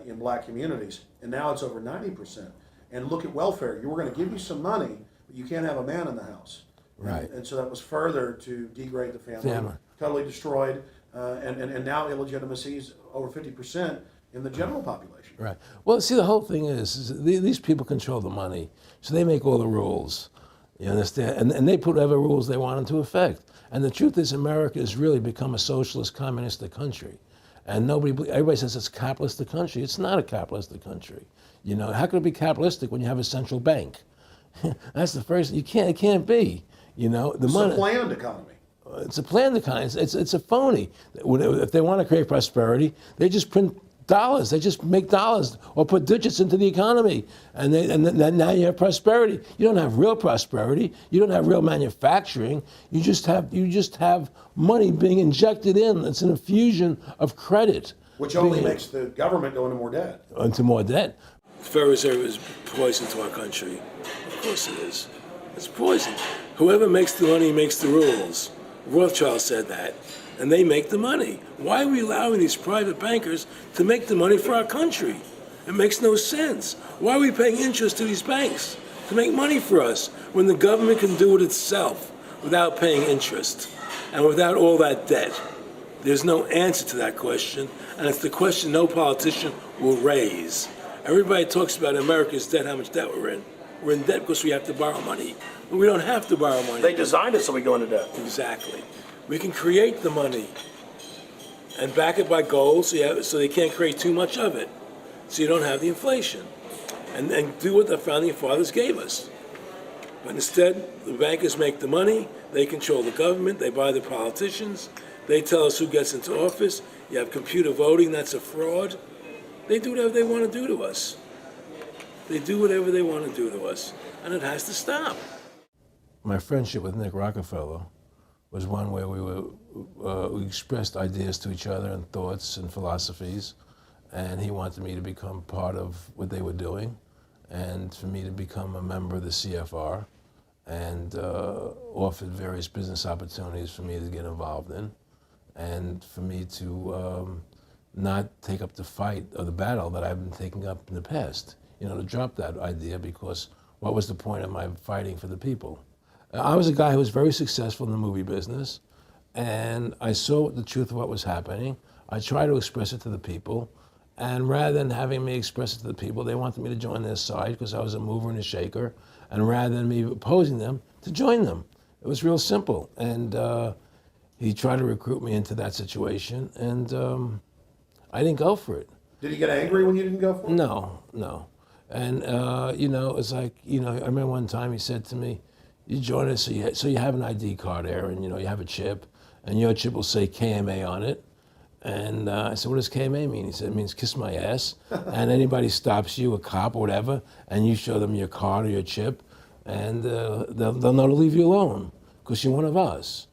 in black communities, and now it's over 90%. And look at welfare. You were going to give you some money, but you can't have a man in the house. Right. And so that was further to degrade the family. Totally destroyed. And now illegitimacy is over 50% in the general population. Right. Well, see, the whole thing is these people control the money, so they make all the rules. You understand? And they put whatever rules they want into effect. And the truth is, America has really become a socialist, communistic country. And everybody says it's a capitalistic country. It's not a capitalistic country. You know, how could it be capitalistic when you have a central bank? That's the first. It can't be. You know, It's a planned economy. It's a planned economy. It's a phony. If they want to create prosperity, they just print dollars. They just make dollars or put digits into the economy, and then now you have prosperity. You don't have real prosperity. You don't have real manufacturing. You just have money being injected in. It's an infusion of credit, which only makes the government go into more debt. Into more debt. The Federal Reserve is poison to our country. Of course it is. It's poison. Whoever makes the money makes the rules. Rothschild said that, and they make the money. Why are we allowing these private bankers to make the money for our country? It makes no sense. Why are we paying interest to these banks to make money for us when the government can do it itself without paying interest and without all that debt? There's no answer to that question, and it's the question no politician will raise. Everybody talks about America's debt, how much debt we're in. We're in debt because we have to borrow money. But we don't have to borrow money. They designed it so we go into debt. Exactly. We can create the money and back it by gold so they can't create too much of it. So you don't have the inflation. And do what the founding fathers gave us. But instead, the bankers make the money, they control the government, they buy the politicians, they tell us who gets into office. You have computer voting, that's a fraud. They do whatever they want to do to us. They do whatever they want to do to us, and it has to stop. My friendship with Nick Rockefeller was one where we expressed ideas to each other and thoughts and philosophies, and he wanted me to become part of what they were doing, and for me to become a member of the CFR, and offered various business opportunities for me to get involved in, and for me to not take up the fight or the battle that I've been taking up in the past. You know, to drop that idea, because what was the point of my fighting for the people? I was a guy who was very successful in the movie business, and I saw the truth of what was happening. I tried to express it to the people, And rather than having me express it to the people, they wanted me to join their side because I was a mover and a shaker. And rather than me opposing them, to join them. It was real simple. And he tried to recruit me into that situation, and I didn't go for it. Did he get angry when you didn't go for it? No, no. And, it's like, I remember one time he said to me, you join us, so you have an ID card, Aaron, you have a chip, and your chip will say KMA on it. And I said, what does KMA mean? He said, it means kiss my ass. And anybody stops you, a cop or whatever, and you show them your card or your chip, and they'll know to leave you alone because you're one of us.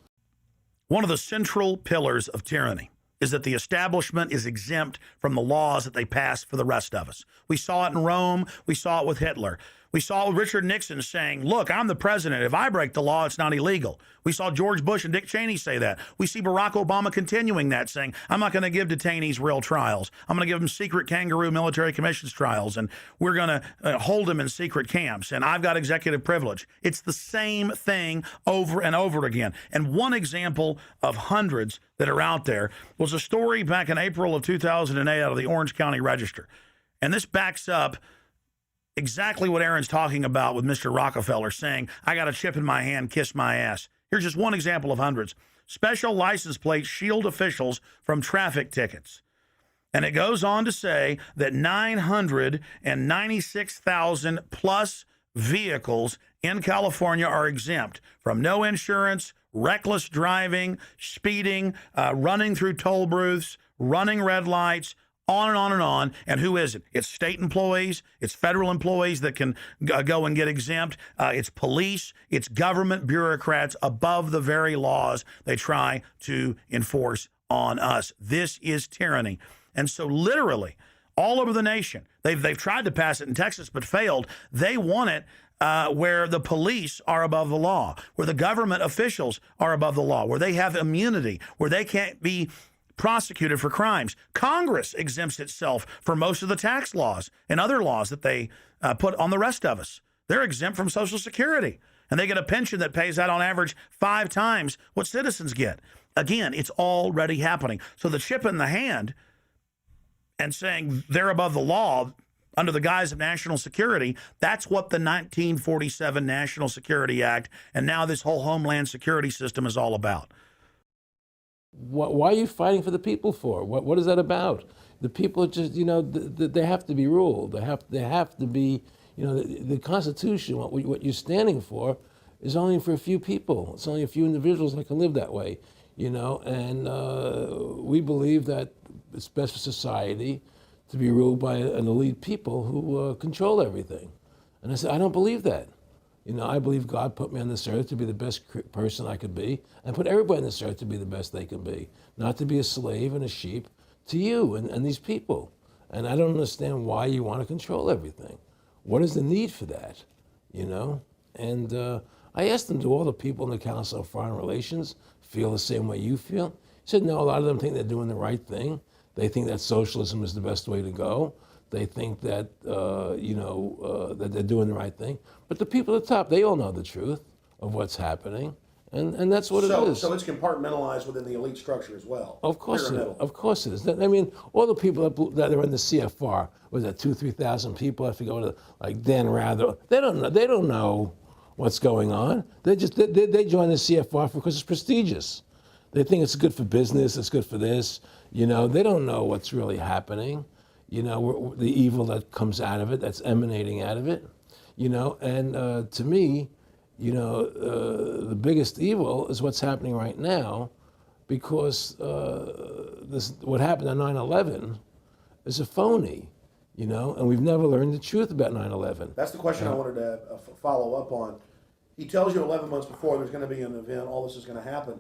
One of the central pillars of tyranny is that the establishment is exempt from the laws that they pass for the rest of us. We saw it in Rome. We saw it with Hitler. We saw Richard Nixon saying, look, I'm the president. If I break the law, it's not illegal. We saw George Bush and Dick Cheney say that. We see Barack Obama continuing that, saying, I'm not going to give detainees real trials. I'm going to give them secret kangaroo military commissions trials, and we're going to hold them in secret camps, and I've got executive privilege. It's the same thing over and over again. And one example of hundreds that are out there was a story back in April of 2008 out of the Orange County Register. And this backs up exactly what Aaron's talking about with Mr. Rockefeller saying, I got a chip in my hand, kiss my ass. Here's just one example of hundreds. Special license plates shield officials from traffic tickets. And it goes on to say that 996,000 plus vehicles in California are exempt from no insurance, reckless driving, speeding, running through toll booths, running red lights, on and on and on. And who is it? It's state employees. It's federal employees that can go and get exempt. It's police. It's government bureaucrats above the very laws they try to enforce on us. This is tyranny. And so literally all over the nation, they've tried to pass it in Texas but failed. They want it where the police are above the law, where the government officials are above the law, where they have immunity, where they can't be prosecuted for crimes. Congress exempts itself from most of the tax laws and other laws that they put on the rest of us. They're exempt from Social Security, and they get a pension that pays out on average 5 times what citizens get. Again, it's already happening. So the chip in the hand and saying they're above the law under the guise of national security, that's what the 1947 National Security Act and now this whole Homeland Security system is all about. Why are you fighting for the people for? What is that about? The people just, they have to be ruled. They have to be, the Constitution, what you're standing for is only for a few people. It's only a few individuals that can live that way, and we believe that it's best for society to be ruled by an elite people who control everything. And I said, I don't believe that. I believe God put me on this earth to be the best person I could be, and put everybody on this earth to be the best they can be, not to be a slave and a sheep to you and these people. And I don't understand why you want to control everything. What is the need for that? And I asked them, do all the people in the Council of Foreign Relations feel the same way you feel? He said, no, a lot of them think they're doing the right thing. They think that socialism is the best way to go. They think that, that they're doing the right thing. But the people at the top, they all know the truth of what's happening. And that's what it is. So it's compartmentalized within the elite structure as well. Of course it is. Of course it is. I mean, all the people that are in the CFR, was that 2,000-3,000 people? I forget what, like Dan Rather. They don't know what's going on. They join the CFR because it's prestigious. They think it's good for business. It's good for this. They don't know what's really happening. The evil that comes out of it, that's emanating out of it. And to me, the biggest evil is what's happening right now, because what happened on 9/11 is a phony, and we've never learned the truth about 9/11. That's the question I wanted to follow up on. He tells you 11 months before there's going to be an event, all this is going to happen.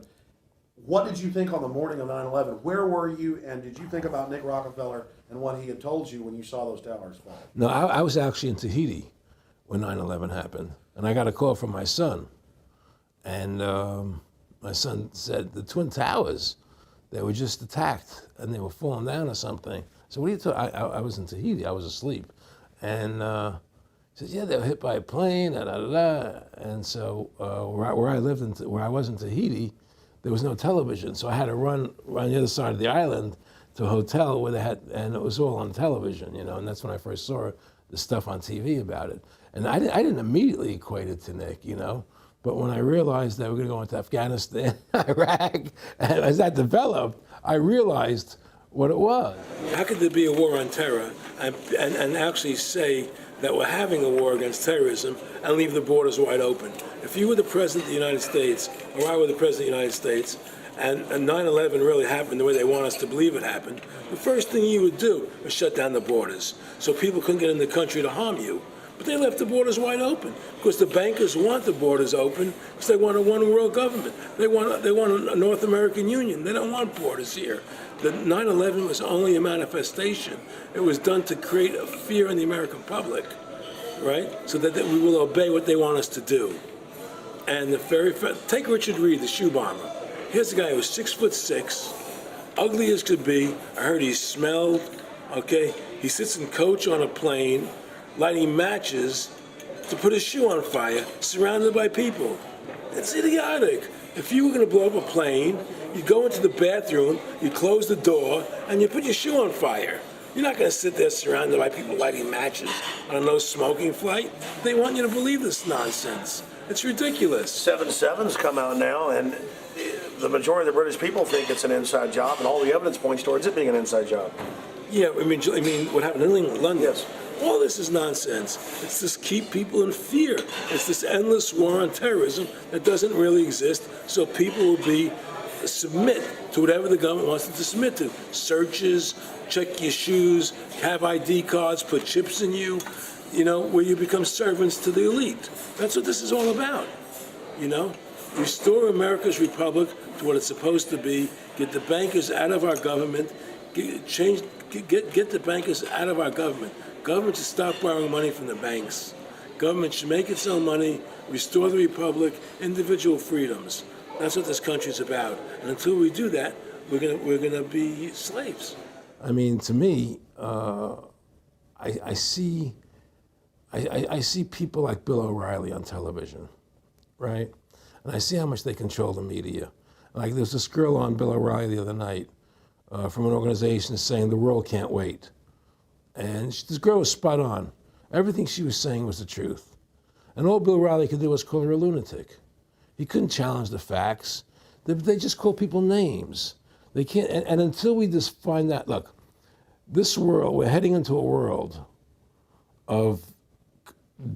What did you think on the morning of 9/11? Where were you, and did you think about Nick Rockefeller and what he had told you when you saw those towers fall? No, I was actually in Tahiti when 9/11 happened, and I got a call from my son. And my son said, the Twin Towers, they were just attacked, and they were falling down or something. So what are you talking? I was in Tahiti, I was asleep. And he says, yeah, they were hit by a plane, da, da, da, da. And so where I lived, where I was in Tahiti, there was no television, so I had to run the other side of the island to a hotel where they had, and it was all on television, and that's when I first saw the stuff on TV about it. And I didn't immediately equate it to Nick, but when I realized that we're going to go into Afghanistan, Iraq, and as that developed, I realized what it was. How could there be a war on terror and actually say that we're having a war against terrorism and leave the borders wide open? If you were the President of the United States, or I were the President of the United States, and 9/11 really happened the way they want us to believe it happened, the first thing you would do is shut down the borders so people couldn't get in the country to harm you. But they left the borders wide open because the bankers want the borders open because they want a one-world government. They want a North American Union. They don't want borders here. The 9/11 was only a manifestation. It was done to create a fear in the American public, right? So that we will obey what they want us to do. And take Richard Reed, the shoe bomber. Here's a guy who was 6'6", ugly as could be. I heard he smelled. Okay, he sits in coach on a plane, lighting matches to put his shoe on fire, surrounded by people. It's idiotic. If you were going to blow up a plane, you go into the bathroom, you close the door, and you put your shoe on fire. You're not going to sit there surrounded by people lighting matches on a no-smoking flight. They want you to believe this nonsense. It's ridiculous. 7/7's come out now, and the majority of the British people think it's an inside job, and all the evidence points towards it being an inside job. Yeah, I mean, what happened in London? Yes. All this is nonsense. It's just keep people in fear. It's this endless war on terrorism that doesn't really exist, so people will submit to whatever the government wants them to submit to. Searches, check your shoes, have ID cards, put chips in you, where you become servants to the elite. That's what this is all about, Restore America's republic to what it's supposed to be, get the bankers out of our government, get the bankers out of our government. Government should stop borrowing money from the banks. Government should make its own money, restore the republic, individual freedoms. That's what this country's about. And until we do that, we're gonna be slaves. I mean, to me, I see people like Bill O'Reilly on television, right? And I see how much they control the media. Like there's this girl on Bill O'Reilly the other night from an organization saying the world can't wait. And this girl was spot on. Everything she was saying was the truth. And all Bill O'Reilly could do was call her a lunatic. He couldn't challenge the facts. They just call people names. They can't, and until we just find that, look, this world, we're heading into a world of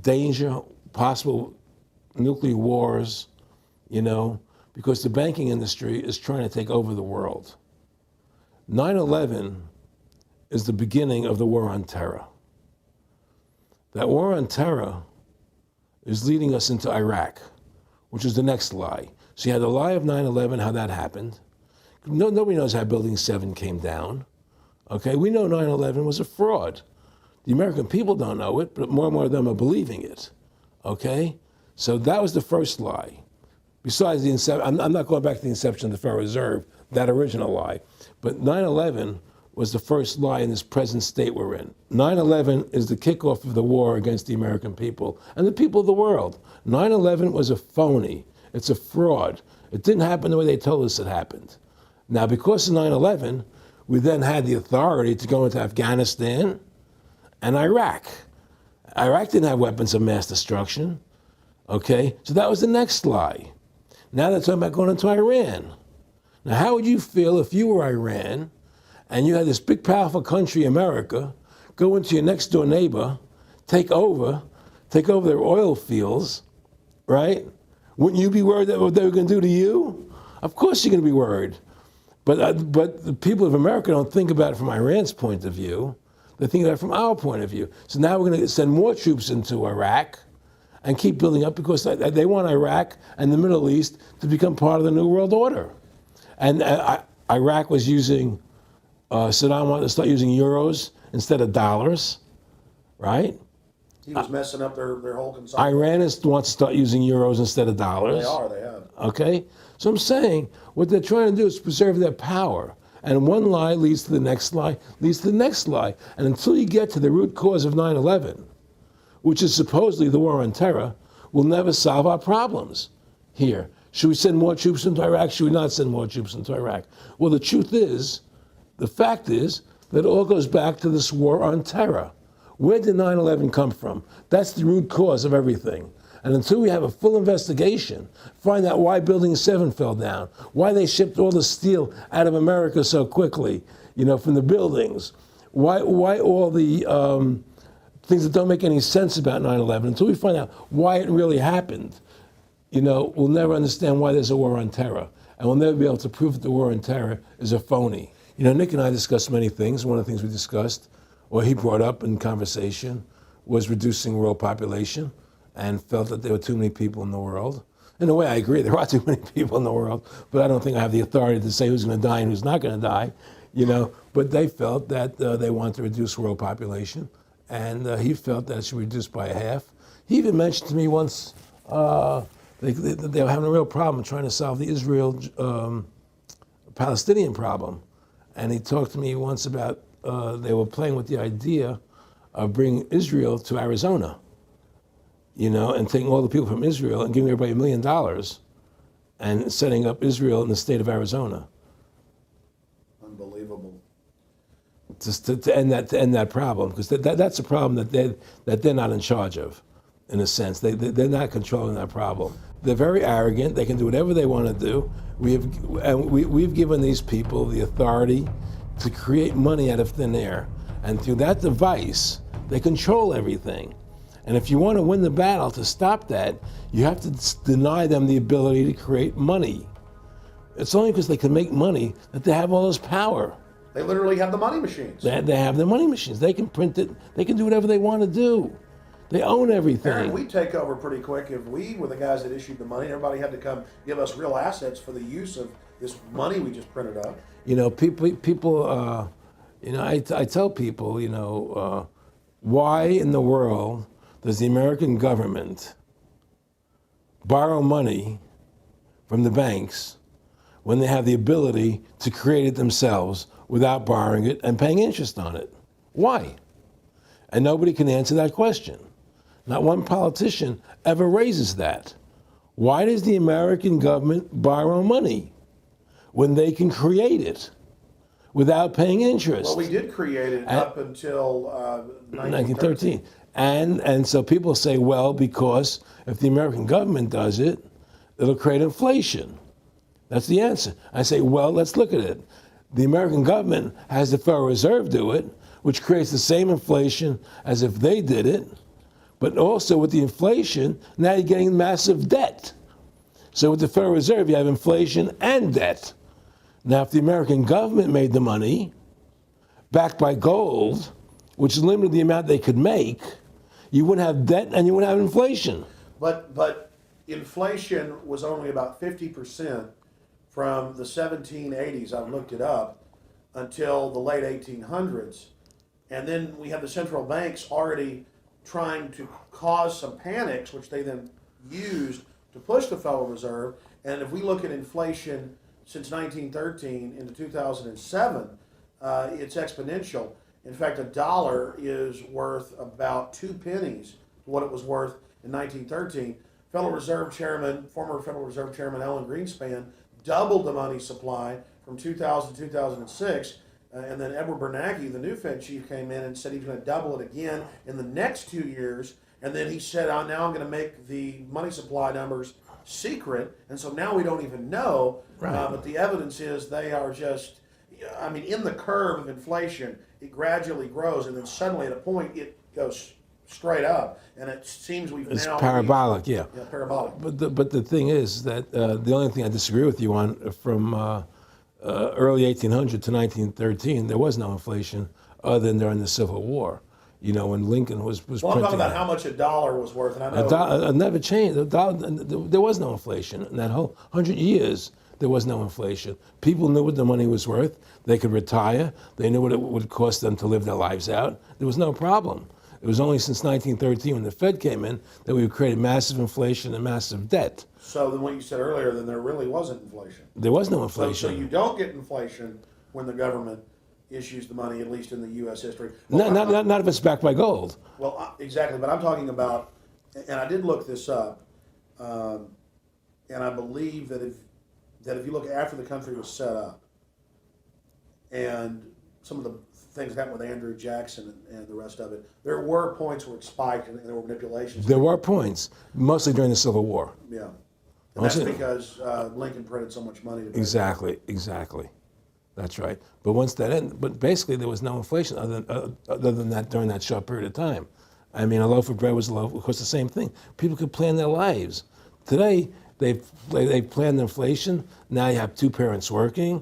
danger, possible nuclear wars, because the banking industry is trying to take over the world. 9/11 is the beginning of the war on terror. That war on terror is leading us into Iraq, which is the next lie. So you had the lie of 9/11, how that happened. Nobody knows how Building 7 came down. Okay, we know 9/11 was a fraud. The American people don't know it, but more and more of them are believing it. Okay, so that was the first lie. Besides the inception, I'm not going back to the inception of the Federal Reserve, that original lie, but 9/11 was the first lie in this present state we're in. 9/11 is the kickoff of the war against the American people and the people of the world. 9/11 was a phony. It's a fraud. It didn't happen the way they told us it happened. Now, because of 9/11, we then had the authority to go into Afghanistan and Iraq. Iraq didn't have weapons of mass destruction. Okay, so that was the next lie. Now they're talking about going into Iran. Now, how would you feel if you were Iran and you had this big, powerful country, America, go into your next door neighbor, take over their oil fields, right? Wouldn't you be worried that what they were going to do to you? Of course you're going to be worried. But the people of America don't think about it from Iran's point of view. They think about it from our point of view. So now we're going to send more troops into Iraq and keep building up because they want Iraq and the Middle East to become part of the New World Order. And Iraq was using, Saddam wanted to start using euros instead of dollars, right? He was messing up their whole consumption. Iran wants to start using euros instead of dollars. They have. Okay? So I'm saying what they're trying to do is preserve their power. And one lie leads to the next lie, leads to the next lie. And until you get to the root cause of 9/11, which is supposedly the war on terror, we'll never solve our problems here. Should we send more troops into Iraq? Should we not send more troops into Iraq? Well, the truth is, The fact is that it all goes back to this war on terror. Where did 9/11 come from? That's the root cause of everything. And until we have a full investigation, find out why Building 7 fell down, why they shipped all the steel out of America so quickly, from the buildings, why all the things that don't make any sense about 9/11, until we find out why it really happened, we'll never understand why there's a war on terror. And we'll never be able to prove that the war on terror is a phony. Nick and I discussed many things. One of the things we discussed, or he brought up in conversation, was reducing world population, and felt that there were too many people in the world. In a way, I agree, there are too many people in the world, but I don't think I have the authority to say who's going to die and who's not going to die, But they felt that they wanted to reduce world population, and he felt that it should be reduced by half. He even mentioned to me once they were having a real problem trying to solve the Israel-Palestinian problem. And he talked to me once about they were playing with the idea of bringing Israel to Arizona, and taking all the people from Israel and giving everybody $1 million and setting up Israel in the state of Arizona. Unbelievable. Just to end that problem, because that's a problem that they're not in charge of, in a sense. They're not controlling that problem. They're very arrogant. They can do whatever they want to do. We've given these people the authority to create money out of thin air, and through that device, they control everything. And if you want to win the battle to stop that, you have to deny them the ability to create money. It's only because they can make money that they have all this power. They literally have the money machines. They have the money machines. They can print it. They can do whatever they want to do. They own everything. Aaron, we take over pretty quick. If we were the guys that issued the money, everybody had to come give us real assets for the use of this money we just printed up. People. I tell people, why in the world does the American government borrow money from the banks when they have the ability to create it themselves without borrowing it and paying interest on it? Why? And nobody can answer that question. Not one politician ever raises that. Why does the American government borrow money when they can create it without paying interest? Well, we did create it up until 1913. And so people say, well, because if the American government does it, it'll create inflation. That's the answer. I say, well, let's look at it. The American government has the Federal Reserve do it, which creates the same inflation as if they did it. But also with the inflation, now you're getting massive debt. So with the Federal Reserve, you have inflation and debt. Now, if the American government made the money, backed by gold, which limited the amount they could make, you wouldn't have debt and you wouldn't have inflation. But inflation was only about 50% from the 1780s, I've looked it up, until the late 1800s. And then we have the central banks already trying to cause some panics, which they then used to push the Federal Reserve. And if we look at inflation since 1913 into 2007, it's exponential. In fact, a dollar is worth about 2 pennies to what it was worth in 1913. Federal Reserve Chairman, former Federal Reserve Chairman Alan Greenspan, doubled the money supply from 2000 to 2006. And then Edward Bernanke, the new Fed chief, came in and said he was going to double it again in the next 2 years. And then he said, now I'm going to make the money supply numbers secret. And so now we don't even know. Right. But the evidence is they are just, in the curve of inflation, it gradually grows. And then suddenly at a point, it goes straight up. And it seems it's parabolic, yeah. Yeah, parabolic. But the thing is that the only thing I disagree with you on from early 1800 to 1913, there was no inflation other than during the Civil War. When Lincoln was well, printing. I'm talking about how much a dollar was worth, and I know it never changed. There was no inflation in that whole 100 years. There was no inflation. People knew what the money was worth. They could retire. They knew what it would cost them to live their lives out. There was no problem. It was only since 1913 when the Fed came in that we created massive inflation and massive debt. So then what you said earlier, then there really wasn't inflation. There was no inflation. So you don't get inflation when the government issues the money, at least in the U.S. history. Well, not if it's backed by gold. Well, exactly. But I'm talking about, and I did look this up, and I believe that if you look after the country was set up, and some of the things that happened with Andrew Jackson and the rest of it, there were points where it spiked and there were manipulations. There were points, mostly during the Civil War. Yeah. And that's Mostly- because Lincoln printed so much money to pay. Exactly. That's right. But once that ended, but basically there was no inflation other than that during that short period of time. I mean, a loaf of bread was a loaf. Of course, the same thing. People could plan their lives. Today, they've planned inflation. Now you have two parents working.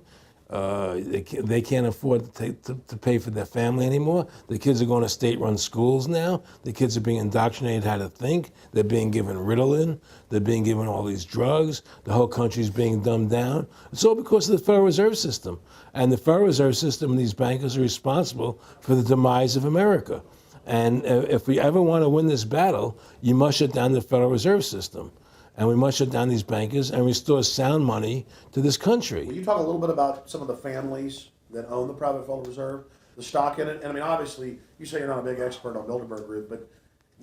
They can't afford to pay for their family anymore. The kids are going to state-run schools now. The kids are being indoctrinated how to think. They're being given Ritalin. They're being given all these drugs. The whole country's being dumbed down. It's all because of the Federal Reserve System. And the Federal Reserve System and these bankers are responsible for the demise of America. And if we ever want to win this battle, you must shut down the Federal Reserve System. And we must shut down these bankers and restore sound money to this country. Will you talk a little bit about some of the families that own the private Federal Reserve, the stock in it? And I mean, obviously, you say you're not a big expert on Bilderberg Group, but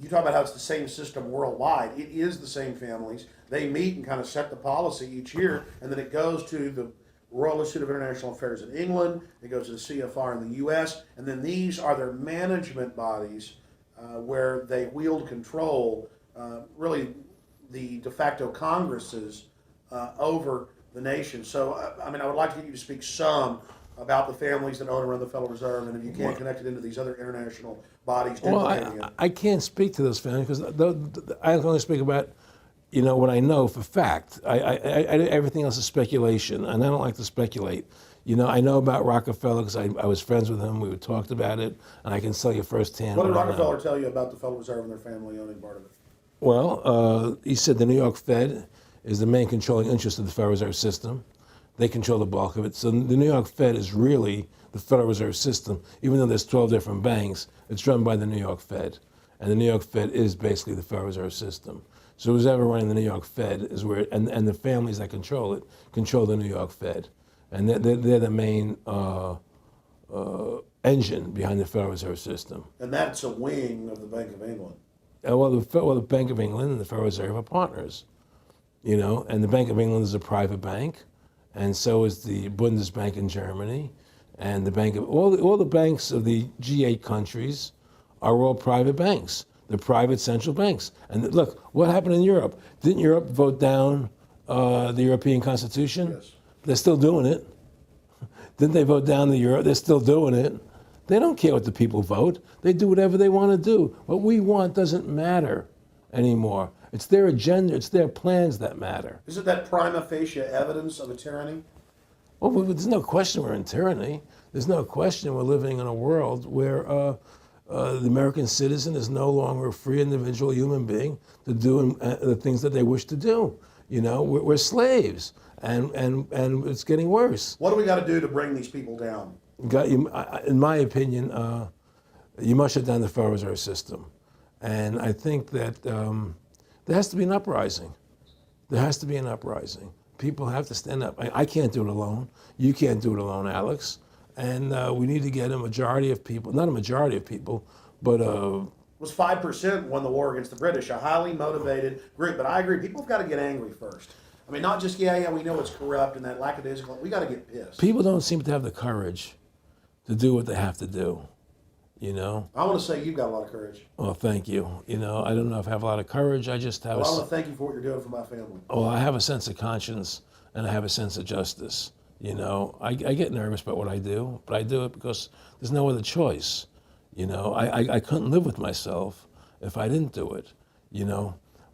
you talk about how it's the same system worldwide. It is the same families. They meet and kind of set the policy each year, and then it goes to the Royal Institute of International Affairs in England, it goes to the CFR in the U.S., and then these are their management bodies where they wield control, really the de facto Congresses over the nation. So, I mean, I would like to get you to speak some about the families that own and run the Federal Reserve, and if you can connect it into these other international bodies. Well, I can't speak to those families because I can only speak about, what I know for fact. Everything else is speculation, and I don't like to speculate. I know about Rockefeller because I was friends with him. We talked about it, and I can tell you firsthand. What did Rockefeller tell you about the Federal Reserve and their family owning part of it? Well, he said the New York Fed is the main controlling interest of the Federal Reserve System. They control the bulk of it. So the New York Fed is really the Federal Reserve System. Even though there's 12 different banks, it's run by the New York Fed. And the New York Fed is basically the Federal Reserve System. So who's ever running the New York Fed is where, and the families that control it, control the New York Fed. And they're the main engine behind the Federal Reserve System. And that's a wing of the Bank of England. Well, the Bank of England and the Federal Reserve are partners, and the Bank of England is a private bank, and so is the Bundesbank in Germany, and the bank of all the banks of the G8 countries are all private banks. They're private central banks. And look, what happened in Europe? Didn't Europe vote down the European Constitution? Yes. They're still doing it. Didn't they vote down the euro? They're still doing it. They don't care what the people vote. They do whatever they want to do. What we want doesn't matter anymore. It's their agenda, it's their plans that matter. Isn't that prima facie evidence of a tyranny? Well, there's no question we're in tyranny. There's no question we're living in a world where the American citizen is no longer a free individual human being to do the things that they wish to do. We're slaves, and it's getting worse. What do we got to do to bring these people down? In my opinion, you must shut down the Federal Reserve System. And I think that there has to be an uprising. There has to be an uprising. People have to stand up. I can't do it alone. You can't do it alone, Alex. And we need to get a majority of people, not a majority of people, but It was 5% won the war against the British, a highly motivated group. But I agree, people have got to get angry first. I mean, not just, we know it's corrupt and that lackadaisical. We got to get pissed. people don't seem to have the courage to do what they have to do, I want to say you've got a lot of courage. Well, thank you. I don't know if I have a lot of courage. I just have Well, I want to thank you for what you're doing for my family. I have a sense of conscience and I have a sense of justice. I get nervous about what I do, but I do it because there's no other choice. I couldn't live with myself if I didn't do it,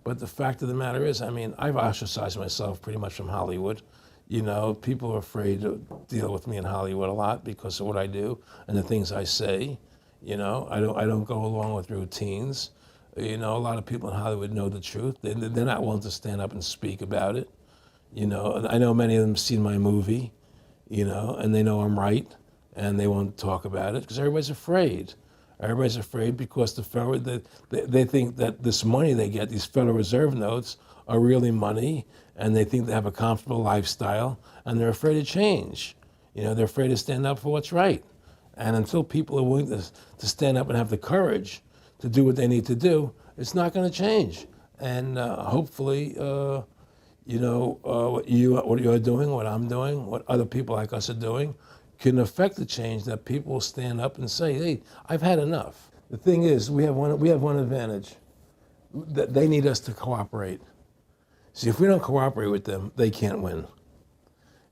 But the fact of the matter is, I've ostracized myself pretty much from Hollywood. People are afraid to deal with me in Hollywood a lot because of what I do and the things I say. I don't go along with routines. A lot of people in Hollywood know the truth. They're not willing to stand up and speak about it. And I know many of them have seen my movie, and they know I'm right, and they won't talk about it because everybody's afraid. Everybody's afraid because they think that this money they get, these Federal Reserve notes, are really money, and they think they have a comfortable lifestyle, and they're afraid to change. They're afraid to stand up for what's right. And until people are willing to stand up and have the courage to do what they need to do, it's not going to change. And hopefully, what you're doing, what I'm doing, what other people like us are doing, can affect the change, that people will stand up and say, hey, I've had enough. The thing is, we have one advantage, that they need us to cooperate. See, if we don't cooperate with them, they can't win.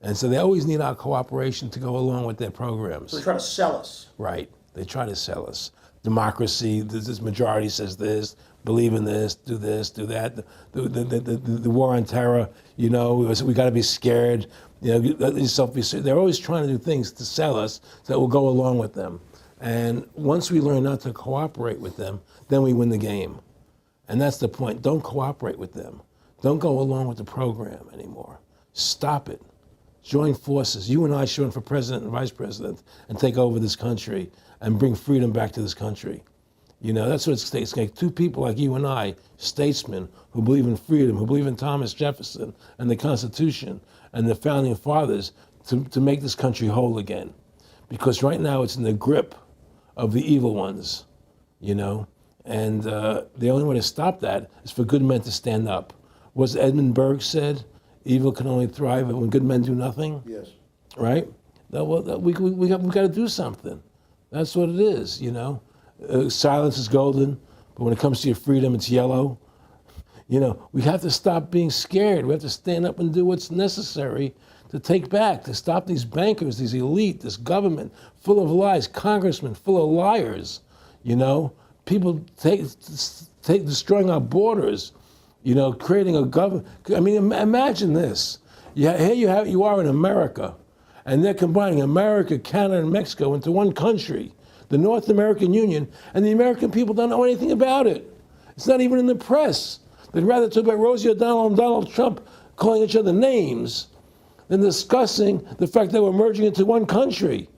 And so they always need our cooperation to go along with their programs. So they try to sell us. Right. They try to sell us. Democracy, this majority says this, believe in this, do that. The war on terror, we got to be scared. Let yourself be scared. They're always trying to do things to sell us so that we'll go along with them. And once we learn not to cooperate with them, then we win the game. And that's the point. Don't cooperate with them. Don't go along with the program anymore. Stop it. Join forces. You and I should run for president and vice president and take over this country and bring freedom back to this country. That's what it's going to take. Two people like you and I, statesmen who believe in freedom, who believe in Thomas Jefferson and the Constitution and the founding fathers to make this country whole again. Because right now it's in the grip of the evil ones, and the only way to stop that is for good men to stand up. Was Edmund Burke said, evil can only thrive when good men do nothing? Yes. Right? We got to do something. That's what it is, Silence is golden, but when it comes to your freedom, it's yellow. We have to stop being scared. We have to stand up and do what's necessary to stop these bankers, these elite, this government full of lies, congressmen full of liars, people destroying our borders, creating a government. I mean, imagine this. Here you are in America, and they're combining America, Canada, and Mexico into one country, the North American Union, and the American people don't know anything about it. It's not even in the press. They'd rather talk about Rosie O'Donnell and Donald Trump calling each other names than discussing the fact that we're merging into one country.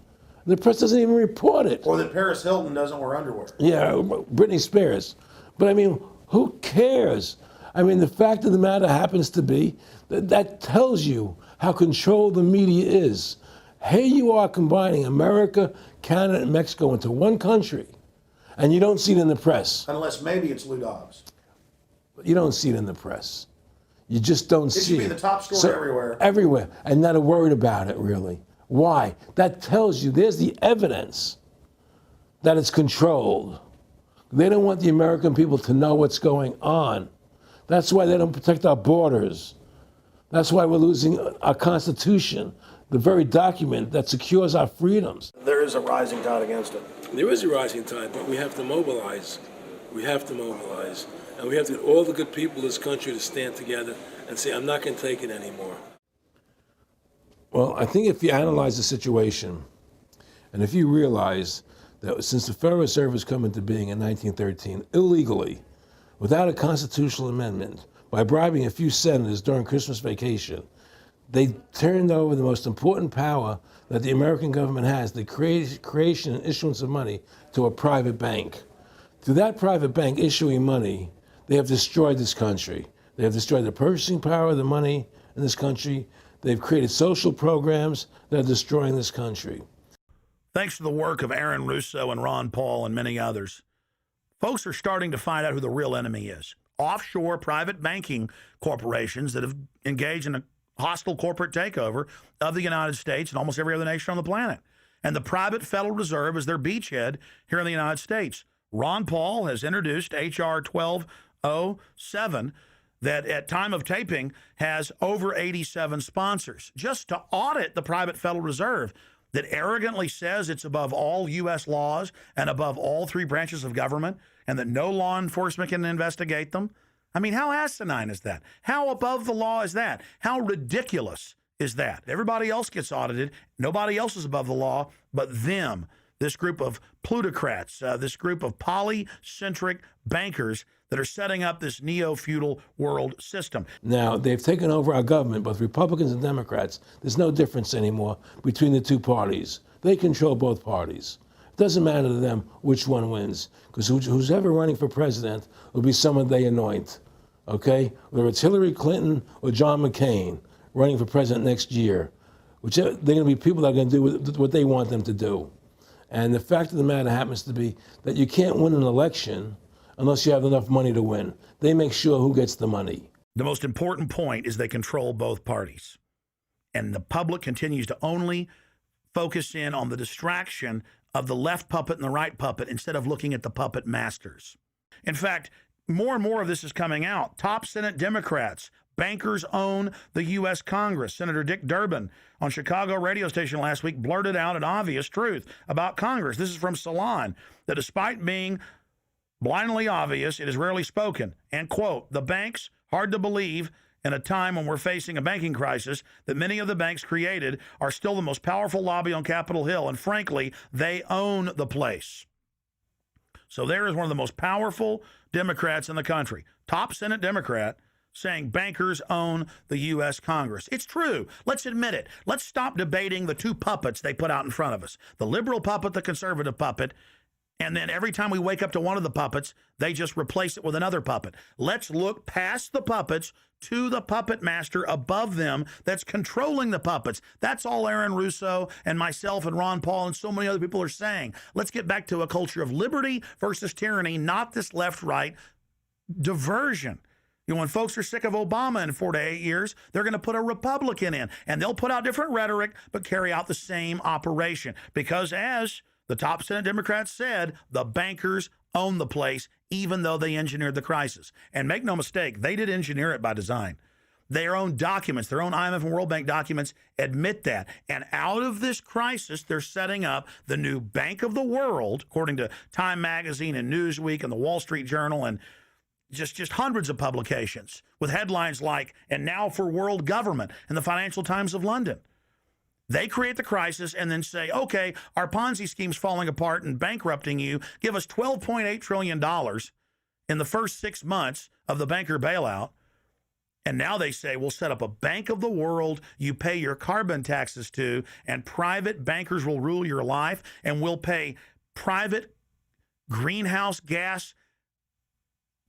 The press doesn't even report it. Or that Paris Hilton doesn't wear underwear. Yeah, Britney Spears. But I mean, who cares? I mean, the fact of the matter happens to be that tells you how controlled the media is. Here you are combining America, Canada, and Mexico into one country, and you don't see it in the press. Unless maybe it's Lou Dobbs. You don't see it in the press. You just don't see it. It should be the top story everywhere. Everywhere, and not a word about it, really. Why? That tells you there's the evidence that it's controlled. They don't want the American people to know what's going on. That's why they don't protect our borders. That's why we're losing our Constitution, the very document that secures our freedoms. There is a rising tide against it. There is a rising tide, but we have to mobilize. We have to mobilize. And we have to get all the good people in this country to stand together and say, I'm not going to take it anymore. Well, I think if you analyze the situation, and if you realize that since the Federal Reserve has come into being in 1913, illegally, without a constitutional amendment, by bribing a few senators during Christmas vacation, they turned over the most important power that the American government has, the creation and issuance of money, to a private bank. Through that private bank issuing money, they have destroyed this country. They have destroyed the purchasing power of the money in this country. They've created social programs that are destroying this country. Thanks to the work of Aaron Russo and Ron Paul and many others, folks are starting to find out who the real enemy is. Offshore private banking corporations that have engaged in a hostile corporate takeover of the United States and almost every other nation on the planet. And the private Federal Reserve is their beachhead here in the United States. Ron Paul has introduced H.R. 1207 that at time of taping has over 87 sponsors just to audit the private Federal Reserve that arrogantly says it's above all U.S. laws and above all three branches of government and that no law enforcement can investigate them. I mean, how asinine is that? How above the law is that? How ridiculous is that? Everybody else gets audited. Nobody else is above the law but them, this group of plutocrats, this group of polycentric bankers that are setting up this neo-feudal world system. Now, they've taken over our government, both Republicans and Democrats. There's no difference anymore between the two parties. They control both parties. It doesn't matter to them which one wins, because who's ever running for president will be someone they anoint, okay? Whether it's Hillary Clinton or John McCain running for president next year, they're going to be people that are going to do what they want them to do. And the fact of the matter happens to be that you can't win an election unless you have enough money to win. They make sure who gets the money. The most important point is they control both parties. And the public continues to only focus in on the distraction of the left puppet and the right puppet instead of looking at the puppet masters. In fact, more and more of this is coming out. Top Senate Democrats, bankers own the U.S. Congress. Senator Dick Durbin on Chicago radio station last week blurted out an obvious truth about Congress. This is from Salon, that despite being blindly obvious, it is rarely spoken. And, quote, the banks, hard to believe in a time when we're facing a banking crisis, that many of the banks created are still the most powerful lobby on Capitol Hill. And frankly, they own the place. So there is one of the most powerful Democrats in the country, top Senate Democrat, saying bankers own the U.S. Congress. It's true. Let's admit it. Let's stop debating the two puppets they put out in front of us, the liberal puppet, the conservative puppet, and then every time we wake up to one of the puppets, they just replace it with another puppet. Let's look past the puppets to the puppet master above them that's controlling the puppets. That's all Aaron Russo and myself and Ron Paul and so many other people are saying. Let's get back to a culture of liberty versus tyranny, not this left-right diversion. You know, when folks are sick of Obama in 4 to 8 years, they're going to put a Republican in, and they'll put out different rhetoric, but carry out the same operation. Because as the top Senate Democrats said, the bankers own the place, even though they engineered the crisis. And make no mistake, they did engineer it by design. Their own documents, their own IMF and World Bank documents admit that. And out of this crisis, they're setting up the new Bank of the World, according to Time Magazine and Newsweek and the Wall Street Journal and just hundreds of publications with headlines like, and now for world government in the Financial Times of London. They create the crisis and then say, okay, our Ponzi scheme's falling apart and bankrupting you. Give us $12.8 trillion in the first 6 months of the banker bailout. And now they say, we'll set up a Bank of the World you pay your carbon taxes to, and private bankers will rule your life, and we'll pay private greenhouse gas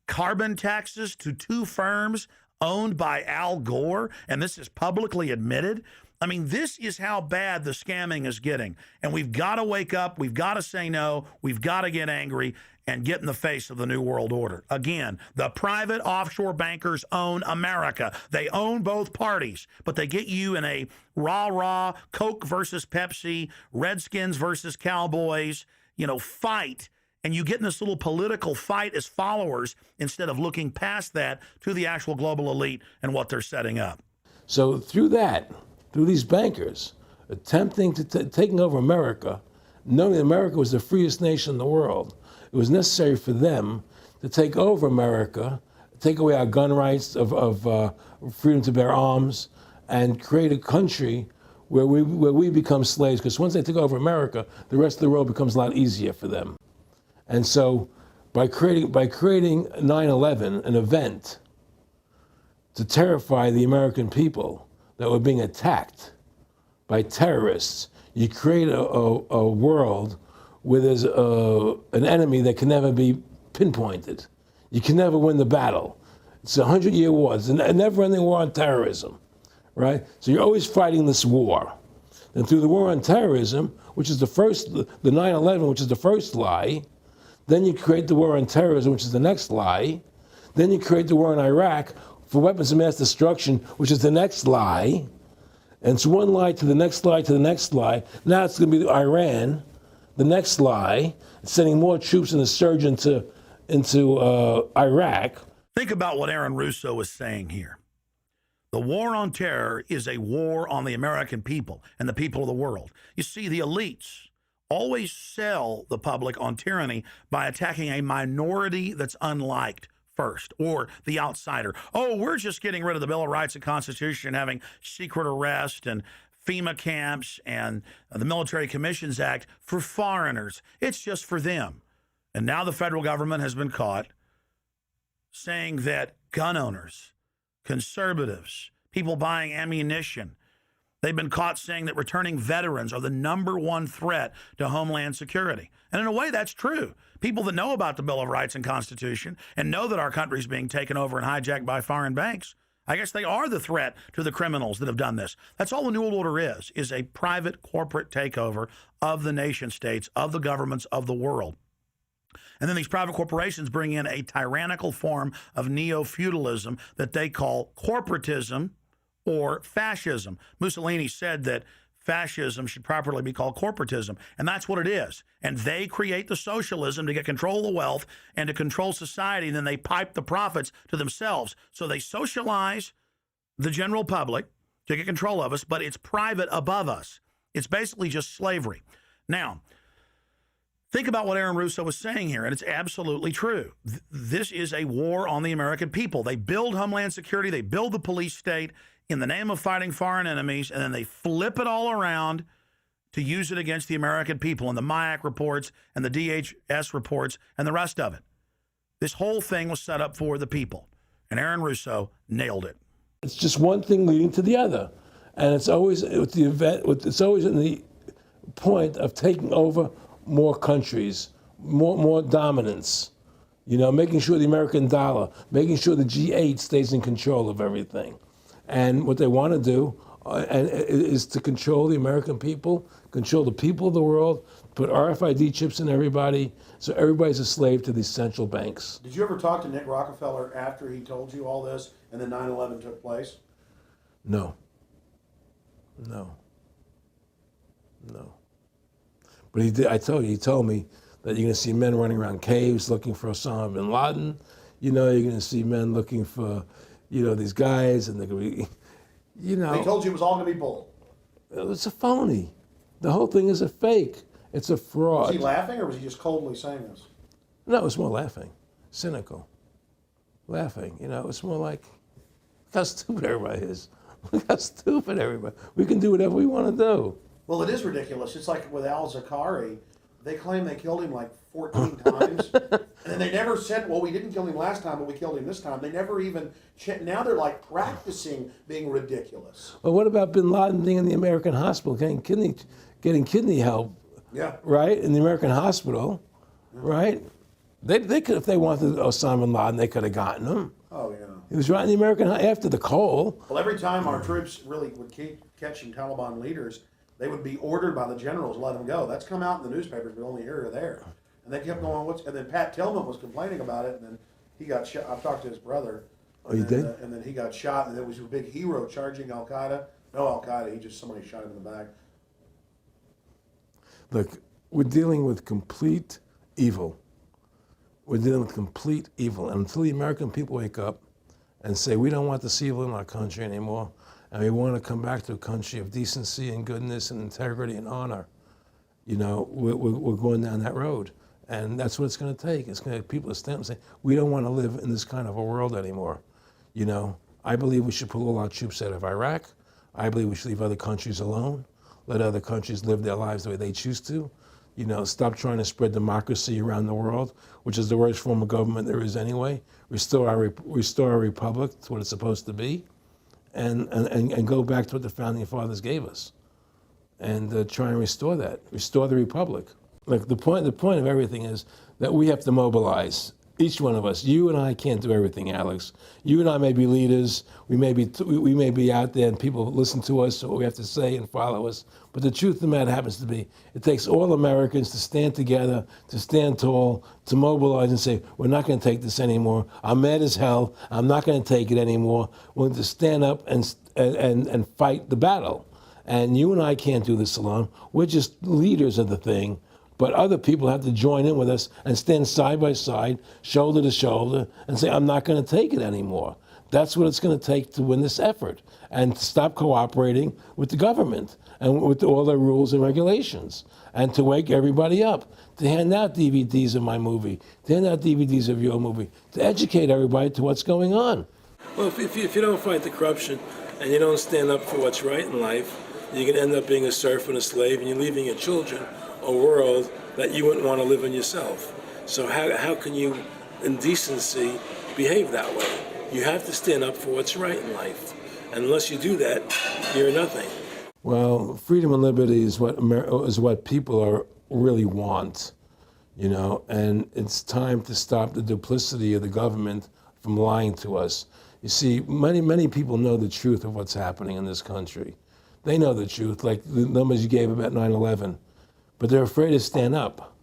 carbon taxes to two firms owned by Al Gore, and this is publicly admitted. I mean, this is how bad the scamming is getting. And we've got to wake up. We've got to say no. We've got to get angry and get in the face of the New World Order. Again, the private offshore bankers own America. They own both parties, but they get you in a rah-rah, Coke versus Pepsi, Redskins versus Cowboys, fight. And you get in this little political fight as followers instead of looking past that to the actual global elite and what they're setting up. So through these bankers attempting to taking over America, knowing that America was the freest nation in the world, it was necessary for them to take over America, take away our gun rights of freedom to bear arms, and create a country where we become slaves. Because once they took over America, the rest of the world becomes a lot easier for them. And so by creating 9/11, an event to terrify the American people that were being attacked by terrorists, you create a world where there's an enemy that can never be pinpointed. You can never win the battle. It's a 100-year war. It's a never-ending war on terrorism, right? So you're always fighting this war. And through the war on terrorism, which is the 9/11, which is the first lie, then you create the war on terrorism, which is the next lie. Then you create the war in Iraq for weapons of mass destruction, which is the next lie. And it's one lie to the next lie to the next lie. Now it's going to be Iran, the next lie, sending more troops and a surge into Iraq. Think about what Aaron Russo is saying here. The war on terror is a war on the American people and the people of the world. You see, the elites always sell the public on tyranny by attacking a minority that's unliked first, or the outsider. Oh, we're just getting rid of the Bill of Rights and Constitution, having secret arrest and FEMA camps and the Military Commissions Act for foreigners. It's just for them. And now the federal government has been caught saying that gun owners, conservatives, people buying ammunition, they've been caught saying that returning veterans are the #1 threat to Homeland Security. And in a way, that's true. People that know about the Bill of Rights and Constitution and know that our country is being taken over and hijacked by foreign banks, I guess they are the threat to the criminals that have done this. That's all the New World Order is a private corporate takeover of the nation states, of the governments of the world. And then these private corporations bring in a tyrannical form of neo-feudalism that they call corporatism or fascism. Mussolini said that fascism should properly be called corporatism. And that's what it is. And they create the socialism to get control of the wealth and to control society. And then they pipe the profits to themselves. So they socialize the general public to get control of us, but it's private above us. It's basically just slavery. Now, think about what Aaron Russo was saying here, and it's absolutely true. This is a war on the American people. They build Homeland Security, they build the police state in the name of fighting foreign enemies, and then they flip it all around to use it against the American people and the MIAC reports and the DHS reports and the rest of it. This whole thing was set up for the people, and Aaron Russo nailed it. It's just one thing leading to the other. And it's always with the event, it's always in the point of taking over more countries, more dominance, you know, making sure the American dollar, making sure the G8 stays in control of everything. And what they want to do is to control the American people, control the people of the world, put RFID chips in everybody, so everybody's a slave to these central banks. Did you ever talk to Nick Rockefeller after he told you all this and then 9/11 took place? No. But he did. He told me that you're going to see men running around caves looking for Osama bin Laden. You know, you're going to see men looking for, you know, these guys, and they're going to be, you know. They told you it was all going to be bull. It's a phony. The whole thing is a fake. It's a fraud. Was he laughing, or was he just coldly saying this? No, it's more laughing, cynical, laughing. You know, it's more like, look how stupid everybody is. Look how stupid everybody. We can do whatever we want to do. Well, it is ridiculous. It's like with Al Zakari. They claim they killed him like 14 times. And then they never said, well, we didn't kill him last time, but we killed him this time. They never even, now they're like practicing being ridiculous. Well, what about bin Laden being in the American hospital, getting kidney help? Yeah. Right? In the American hospital, right? They could, if they wanted Osama bin Laden, they could have gotten him. Oh, yeah. He was right in the American, after the coal. Well, every time our troops really would keep catching Taliban leaders, they would be ordered by the generals to let them go. That's come out in the newspapers, but only here or there. And they kept going, and then Pat Tillman was complaining about it, and then he got shot. I've talked to his brother. Oh, you did? And then he got shot, and there was a big hero charging Al-Qaeda. No Al-Qaeda, somebody shot him in the back. Look, we're dealing with complete evil. We're dealing with complete evil. And until the American people wake up and say, we don't want this evil in our country anymore, and we want to come back to a country of decency and goodness and integrity and honor, you know, we're going down that road. And that's what it's going to take. It's going to people to stand up and say, we don't want to live in this kind of a world anymore. You know, I believe we should pull all our troops out of Iraq. I believe we should leave other countries alone. Let other countries live their lives the way they choose to. You know, stop trying to spread democracy around the world, which is the worst form of government there is anyway. Restore our republic to what it's supposed to be, and go back to what the founding fathers gave us, and try and restore that. Restore the republic. Like the point of everything is that we have to mobilize. Each one of us. You and I can't do everything, Alex. You and I may be leaders. We may be out there, and people listen to us, what we have to say, and follow us. But the truth of the matter happens to be, it takes all Americans to stand together, to stand tall, to mobilize and say, we're not going to take this anymore. I'm mad as hell. I'm not going to take it anymore. We're going to stand up and fight the battle. And you and I can't do this alone. We're just leaders of the thing. But other people have to join in with us and stand side by side, shoulder to shoulder, and say, I'm not going to take it anymore. That's what it's going to take to win this effort, and to stop cooperating with the government and with all their rules and regulations, and to wake everybody up, to hand out DVDs of my movie, to hand out DVDs of your movie, to educate everybody to what's going on. Well, if you don't fight the corruption and you don't stand up for what's right in life, you're going to end up being a serf and a slave, and you're leaving your children a world that you wouldn't want to live in yourself. So how can you, in decency, behave that way? You have to stand up for what's right in life. And unless you do that, you're nothing. Well, freedom and liberty is what people really want, you know, and it's time to stop the duplicity of the government from lying to us. You see, many people know the truth of what's happening in this country. They know the truth, like the numbers you gave about 9/11. But they're afraid to stand up.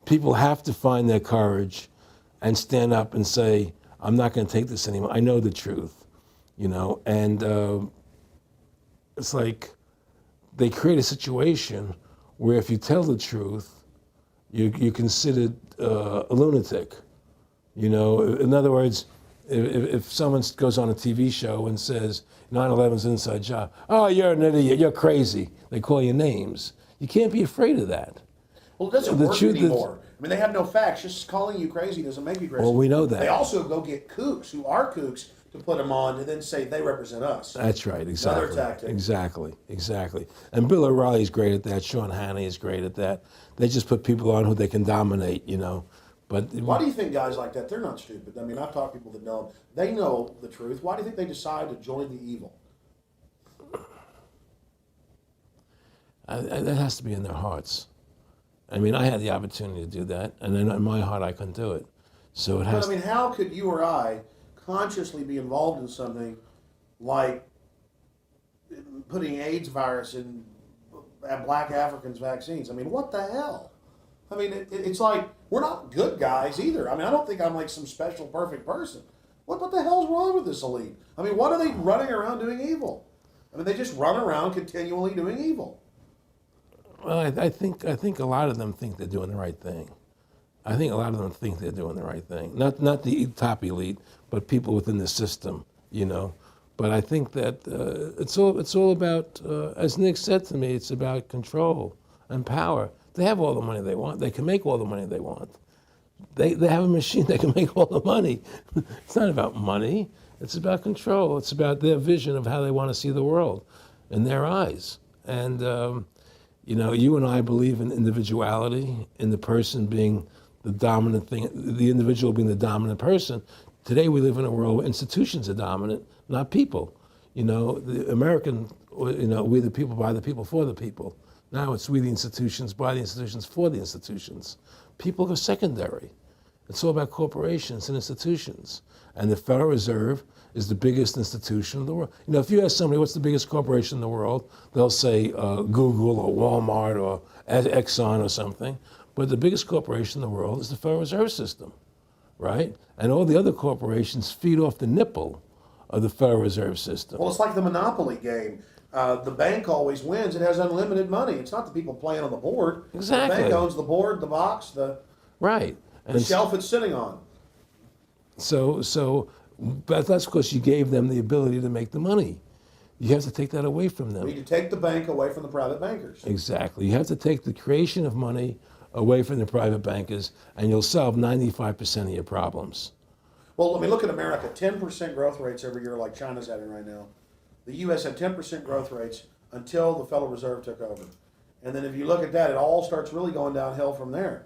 People have to find their courage and stand up and say, I'm not going to take this anymore. I know the truth, you know. And it's like they create a situation where if you tell the truth, you're considered a lunatic. You know, in other words, if someone goes on a TV show and says 9/11's an inside job, oh, you're an idiot, you're crazy. They call you names. You can't be afraid of that. Well, it doesn't The work truth is- anymore. I mean, they have no facts. Just calling you crazy doesn't make you crazy. Well, we know that. They also go get kooks who are kooks to put them on and then say they represent us. That's right, exactly. Another tactic. Exactly. And Bill O'Reilly's great at that. Sean Hannity is great at that. They just put people on who they can dominate, you know. But Why do you think guys like that, they're not stupid? I mean, I've talked to people that know them. They know the truth. Why do you think they decide to join the evil? that has to be in their hearts. I mean, I had the opportunity to do that, and then in my heart, I couldn't do it. So it has. But I mean, how could you or I consciously be involved in something like putting AIDS virus in black Africans' vaccines? I mean, what the hell? I mean, it's like we're not good guys either. I mean, I don't think I'm like some special perfect person. What the hell's wrong with this elite? I mean, what are they running around doing evil? I mean, they just run around continually doing evil. Well, I think a lot of them think they're doing the right thing. I think a lot of them think they're doing the right thing. Not the top elite, but people within the system, you know. But I think that it's all about, as Nick said to me, it's about control and power. They have all the money they want. They can make all the money they want. They have a machine that can make all the money. It's not about money. It's about control. It's about their vision of how they want to see the world in their eyes. And, you know, you and I believe in individuality, in the person being the dominant thing, the individual being the dominant person. Today we live in a world where institutions are dominant, not people. You know, the American, you know, we the people, by the people, for the people. Now it's we the institutions, by the institutions, for the institutions. People are secondary. It's all about corporations and institutions. And the Federal Reserve is the biggest institution in the world. You know, if you ask somebody what's the biggest corporation in the world, they'll say Google or Walmart or Exxon or something. But the biggest corporation in the world is the Federal Reserve System, right? And all the other corporations feed off the nipple of the Federal Reserve System. Well, it's like the Monopoly game. The bank always wins. It has unlimited money. It's not the people playing on the board. Exactly. The bank owns the board, the box, the Right. the shelf it's sitting on. But that's because you gave them the ability to make the money. You have to take that away from We them. need to take the bank away from the private bankers. Exactly. You have to take the creation of money away from the private bankers, and you'll solve 95% of your problems. Well, I mean, look at America. 10% growth rates every year like China's having right now. The U.S. had 10% growth rates until the Federal Reserve took over. And then if you look at that, it all starts really going downhill from there.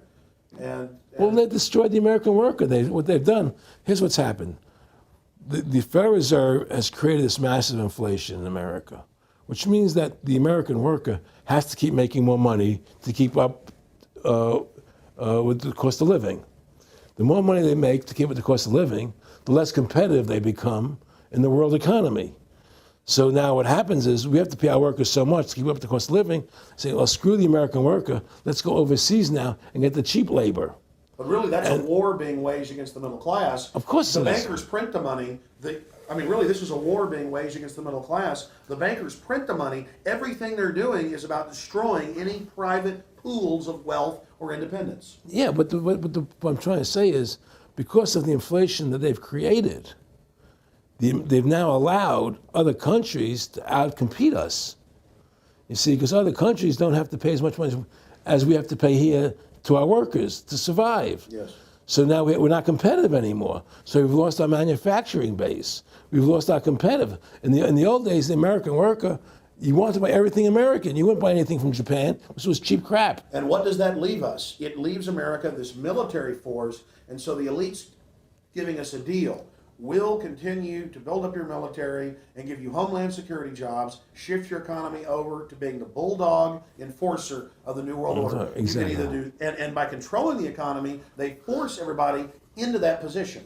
Well, they destroyed the American worker. What they've done, here's what's happened. The Federal Reserve has created this massive inflation in America, which means that the American worker has to keep making more money to keep up with the cost of living. The more money they make to keep with the cost of living, the less competitive they become in the world economy. So now what happens is we have to pay our workers so much to keep up with the cost of living. Say, well, screw the American worker. Let's go overseas now and get the cheap labor. But really, that's a war being waged against the middle class. Of course the it is. bankers print the money. Really, this is a war being waged against the middle class. The bankers print the money. Everything they're doing is about destroying any private pools of wealth or independence. Yeah, but what I'm trying to say is because of the inflation that they've created, they've now allowed other countries to outcompete us. You see, because other countries don't have to pay as much money as we have to pay here to our workers to survive. Yes. So now we're not competitive anymore. So we've lost our manufacturing base. We've lost our competitive. In the old days, the American worker, you wanted to buy everything American. You wouldn't buy anything from Japan, which was cheap crap. And what does that leave us? It leaves America this military force, and so the elite's giving us a deal. We'll continue to build up your military and give you homeland security jobs, shift your economy over to being the bulldog enforcer of the New World Order. Exactly. You can either do, and by controlling the economy, they force everybody into that position.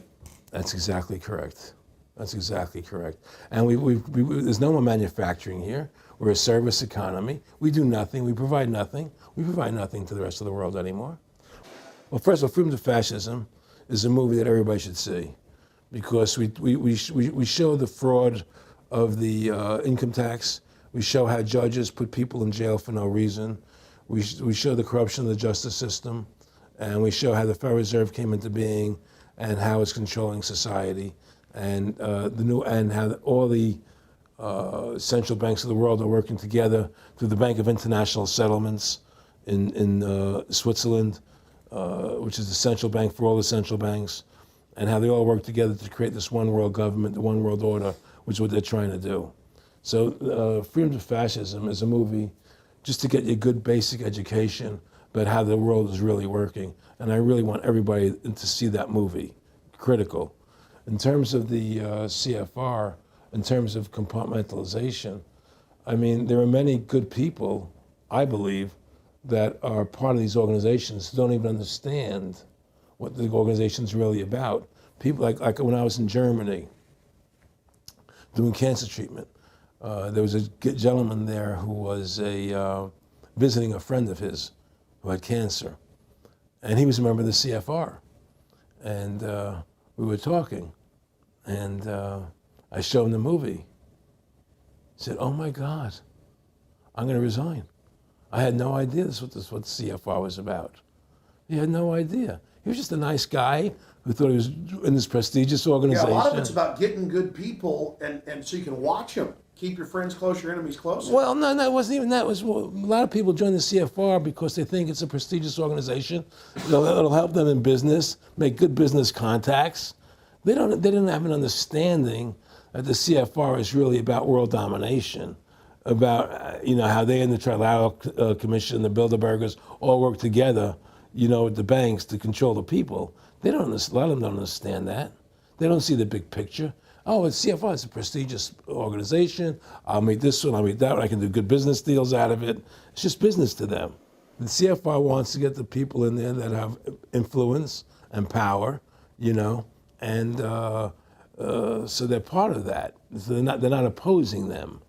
That's exactly correct. That's exactly correct. And there's no more manufacturing here. We're a service economy. We do nothing. We provide nothing. We provide nothing to the rest of the world anymore. Well, first of all, Freedom to Fascism is a movie that everybody should see, because we show the fraud of the income tax. We show how judges put people in jail for no reason. We show the corruption of the justice system, and we show how the Federal Reserve came into being and how it's controlling society, and how all the central banks of the world are working together through the Bank of International Settlements in Switzerland, which is the central bank for all the central banks, and how they all work together to create this one world government, the one world order, which is what they're trying to do. So Freedom to Fascism is a movie just to get you a good basic education about how the world is really working. And I really want everybody to see that movie, critical. In terms of the CFR, in terms of compartmentalization, I mean, there are many good people, I believe, that are part of these organizations who don't even understand what the organization's really about. People like when I was in Germany doing cancer treatment, there was a gentleman there who was visiting a friend of his who had cancer, and he was a member of the CFR, and we were talking, and I showed him the movie. He said, "Oh my God, I'm going to resign. I had no idea this was what the CFR was about." He had no idea. He was just a nice guy who thought he was in this prestigious organization. Yeah, a lot of it's about getting good people, and so you can watch them. Keep your friends close, your enemies close. Well, no, it wasn't even that. It was, well, a lot of people join the CFR because they think it's a prestigious organization. It'll help them in business, make good business contacts. They didn't have an understanding that the CFR is really about world domination, about how they and the Trilateral Commission, the Bilderbergers, all work together, with the banks to control the people. A lot of them don't understand that. They don't see the big picture. Oh, it's CFR, it's a prestigious organization. I'll meet this one, I'll meet that one. I can do good business deals out of it. It's just business to them. The CFR wants to get the people in there that have influence and power, and so they're part of that. So they're not opposing them,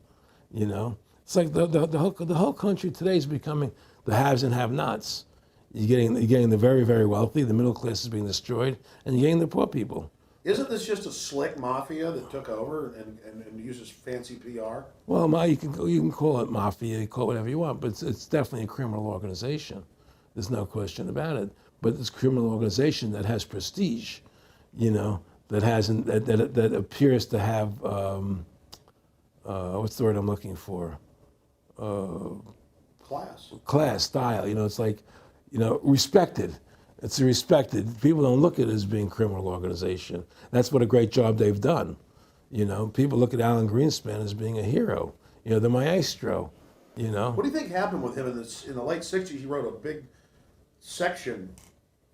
It's like the whole country today is becoming the haves and have-nots. You're getting the very, very wealthy, the middle class is being destroyed, and you're getting the poor people. Isn't this just a slick mafia that took over and uses fancy PR? Well, you can call it mafia, you call it whatever you want, but it's definitely a criminal organization. There's no question about it. But it's a criminal organization that has prestige, that appears to have what's the word I'm looking for? Class, style. It's like, respected. It's respected. People don't look at it as being a criminal organization. That's what a great job they've done. People look at Alan Greenspan as being a hero. The maestro. What do you think happened with him in the late '60s? He wrote a big section,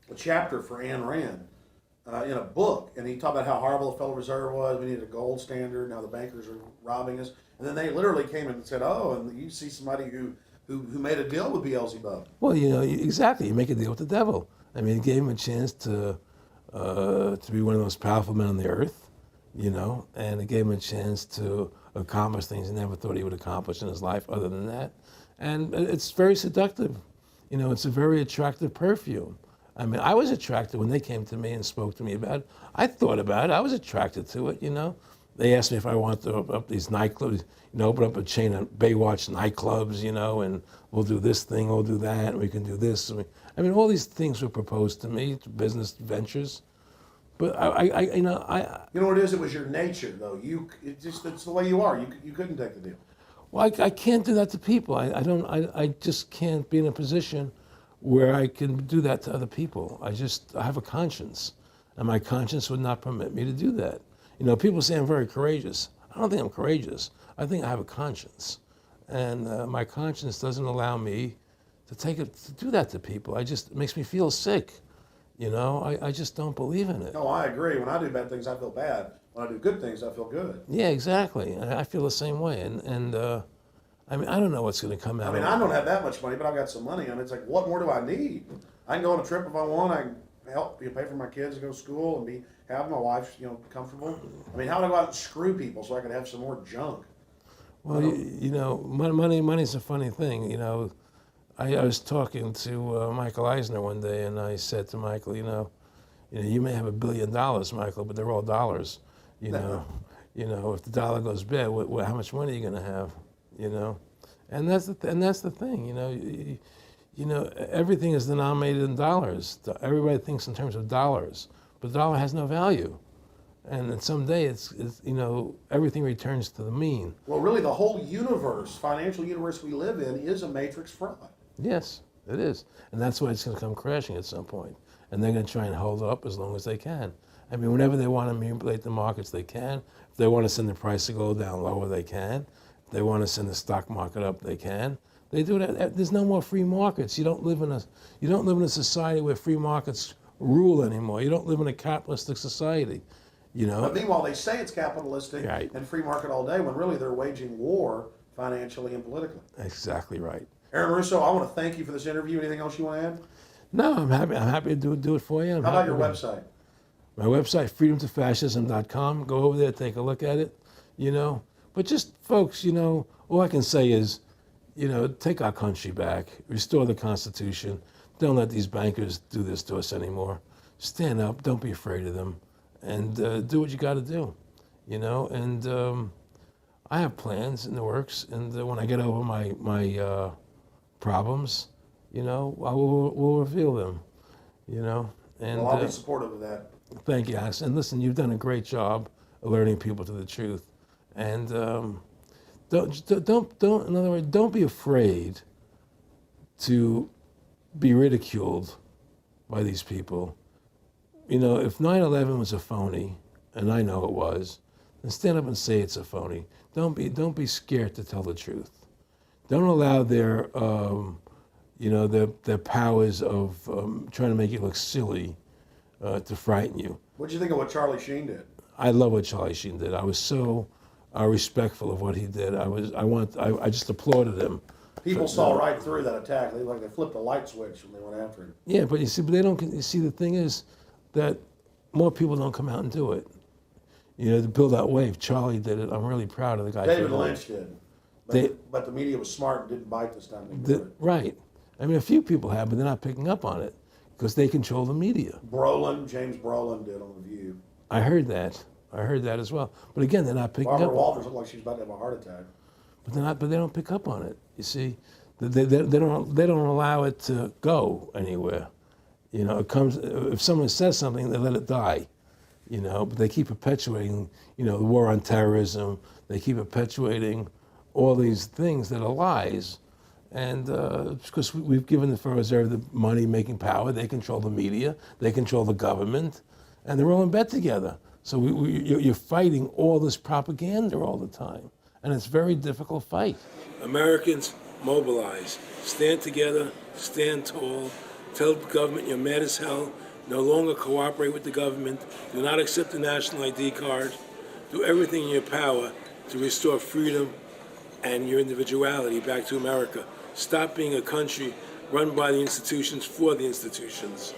a chapter for Ayn Rand in a book, and he talked about how horrible the Federal Reserve was. We needed a gold standard. Now the bankers are robbing us. And then they literally came and said, "Oh, and you see somebody who made a deal with Beelzebub." Well, exactly. You make a deal with the devil. I mean, it gave him a chance to be one of the most powerful men on the earth, and it gave him a chance to accomplish things he never thought he would accomplish in his life other than that. And it's very seductive. It's a very attractive perfume. I mean, I was attracted when they came to me and spoke to me about it. I thought about it. I was attracted to it, They asked me if I wanted to open up these nightclubs, open up a chain of Baywatch nightclubs, and we'll do this thing, we'll do that, and we can do this. All these things were proposed to me, business ventures. But you know what it is? It was your nature, though. It's the way you are. You couldn't take the deal. Well, I can't do that to people. I just can't be in a position where I can do that to other people. I have a conscience, and my conscience would not permit me to do that. People say I'm very courageous. I don't think I'm courageous. I think I have a conscience, and my conscience doesn't allow me to do that to people. It makes me feel sick. I just don't believe in it. No, I agree. When I do bad things, I feel bad. When I do good things, I feel good. Yeah, exactly. I feel the same way, and I don't know what's going to come out. I don't have that much money, but I've got some money, and it's like, what more do I need? I can go on a trip if I want. I can help pay for my kids to go to school and have my wife, comfortable. How do I go out and screw people so I can have some more junk? Well, money's a funny thing. I was talking to Michael Eisner one day, and I said to Michael, you may have $1 billion, Michael, but they're all dollars. If the dollar goes bad, how much money are you going to have? you know, and that's the thing, you know. You know, everything is denominated in dollars. Everybody thinks in terms of dollars, but the dollar has no value. And then someday it's you know, everything returns to the mean. Well, really, the whole universe, financial universe we live in, is a matrix fraud. Yes, it is. And that's why it's going to come crashing at some point. And they're going to try and hold it up as long as they can. I mean, whenever they want to manipulate the markets, they can. If they want to send the price to go down lower, they can. If they want to send the stock market up, they can. They do that. There's no more free markets. You don't live in a society where free markets rule anymore. You don't live in a capitalistic society. You know? But meanwhile, they say it's capitalistic Right. and free market all day, when really they're waging war financially and politically. Exactly right. Aaron Russo, I want to thank you for this interview. Anything else you want to add? No, I'm happy to do it for you. How about your website? My website, freedomtofascism.com. Go over there, take a look at it, you know. But just, folks, you know, all I can say is, you know, take our country back, restore the Constitution. Don't let these bankers do this to us anymore. Stand up, don't be afraid of them, and do what you got to do, you know. And I have plans in the works, and when I get over my problems, you know, we'll reveal them, you know. And Well, I'll be supportive of that. thank you, Alex. And listen, you've done a great job alerting people to the truth. And don't, in other words, don't be afraid to be ridiculed by these people. You know, if 9/11 was a phony, and I know it was, then stand up and say it's a phony. Don't be scared to tell the truth. Don't allow their you know, their powers of trying to make you look silly to frighten you. What do you think of what Charlie Sheen did? I love what Charlie Sheen did. I was so respectful of what he did. I just applauded him. People saw right through that attack. They flipped a light switch when they went after him. Yeah, but they don't. You see, the thing is that more people don't come out and do it. You know, to build that wave. Charlie did it. I'm really proud of the guy. David Lynch did. But the media was smart and didn't bite this time. Right. I mean, a few people have, but they're not picking up on it because they control the media. James Brolin did on The View. I heard that as well. But again, they're not picking Barbara up. Walters looked like she was about to have a heart attack. But they don't pick up on it. You see, they don't allow it to go anywhere. You know, it comes if someone says something, they let it die. You know, but they keep perpetuating, you know, the war on terrorism. They keep perpetuating all these things that are lies. And because we've given the Federal Reserve the money-making power, they control the media, they control the government, and they're all in bed together. So you're fighting all this propaganda all the time, and it's a very difficult fight. Americans, mobilize. Stand together, stand tall. Tell the government you're mad as hell. No longer cooperate with the government. Do not accept the national ID card. Do everything in your power to restore freedom and your individuality back to America. Stop being a country run by the institutions for the institutions.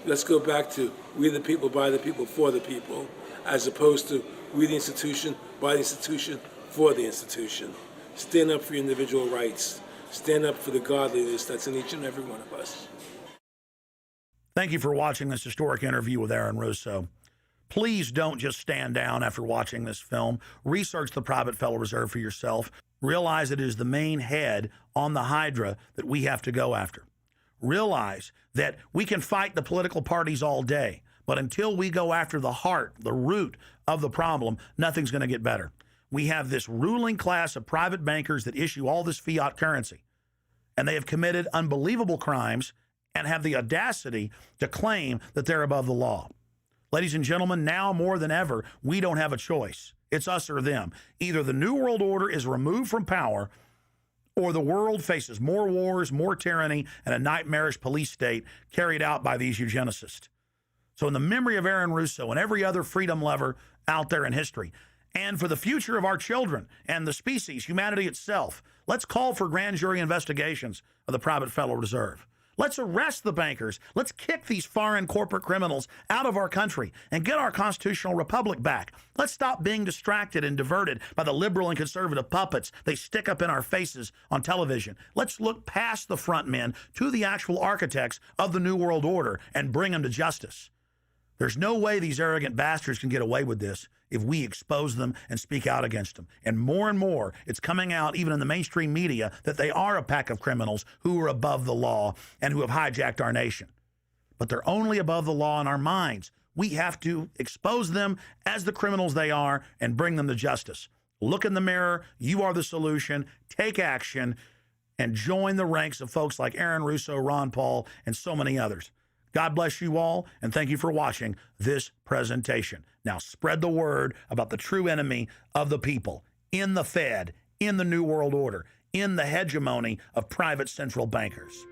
Let's go back to we the people, by the people, for the people, as opposed to we the institution, by the institution, for the institution. Stand up for your individual rights. Stand up for the godliness that's in each and every one of us. Thank you for watching this historic interview with Aaron Russo. Please don't just stand down after watching this film. Research the private Federal Reserve for yourself. Realize it is the main head on the Hydra that we have to go after. Realize that we can fight the political parties all day, but until we go after the heart, the root of the problem, nothing's going to get better. We have this ruling class of private bankers that issue all this fiat currency, and they have committed unbelievable crimes and have the audacity to claim that they're above the law. Ladies and gentlemen, now more than ever, we don't have a choice. It's us or them. Either the New World Order is removed from power, or the world faces more wars, more tyranny, and a nightmarish police state carried out by these eugenicists. So in the memory of Aaron Russo and every other freedom lover out there in history, and for the future of our children and the species, humanity itself, let's call for grand jury investigations of the private Federal Reserve. Let's arrest the bankers. Let's kick these foreign corporate criminals out of our country and get our constitutional republic back. Let's stop being distracted and diverted by the liberal and conservative puppets they stick up in our faces on television. Let's look past the front men to the actual architects of the New World Order and bring them to justice. There's no way these arrogant bastards can get away with this if we expose them and speak out against them. And more, it's coming out even in the mainstream media that they are a pack of criminals who are above the law and who have hijacked our nation. But they're only above the law in our minds. We have to expose them as the criminals they are and bring them to justice. Look in the mirror. You are the solution. Take action and join the ranks of folks like Aaron Russo, Ron Paul, and so many others. God bless you all, and thank you for watching this presentation. Now spread the word about the true enemy of the people in the Fed, in the New World Order, in the hegemony of private central bankers.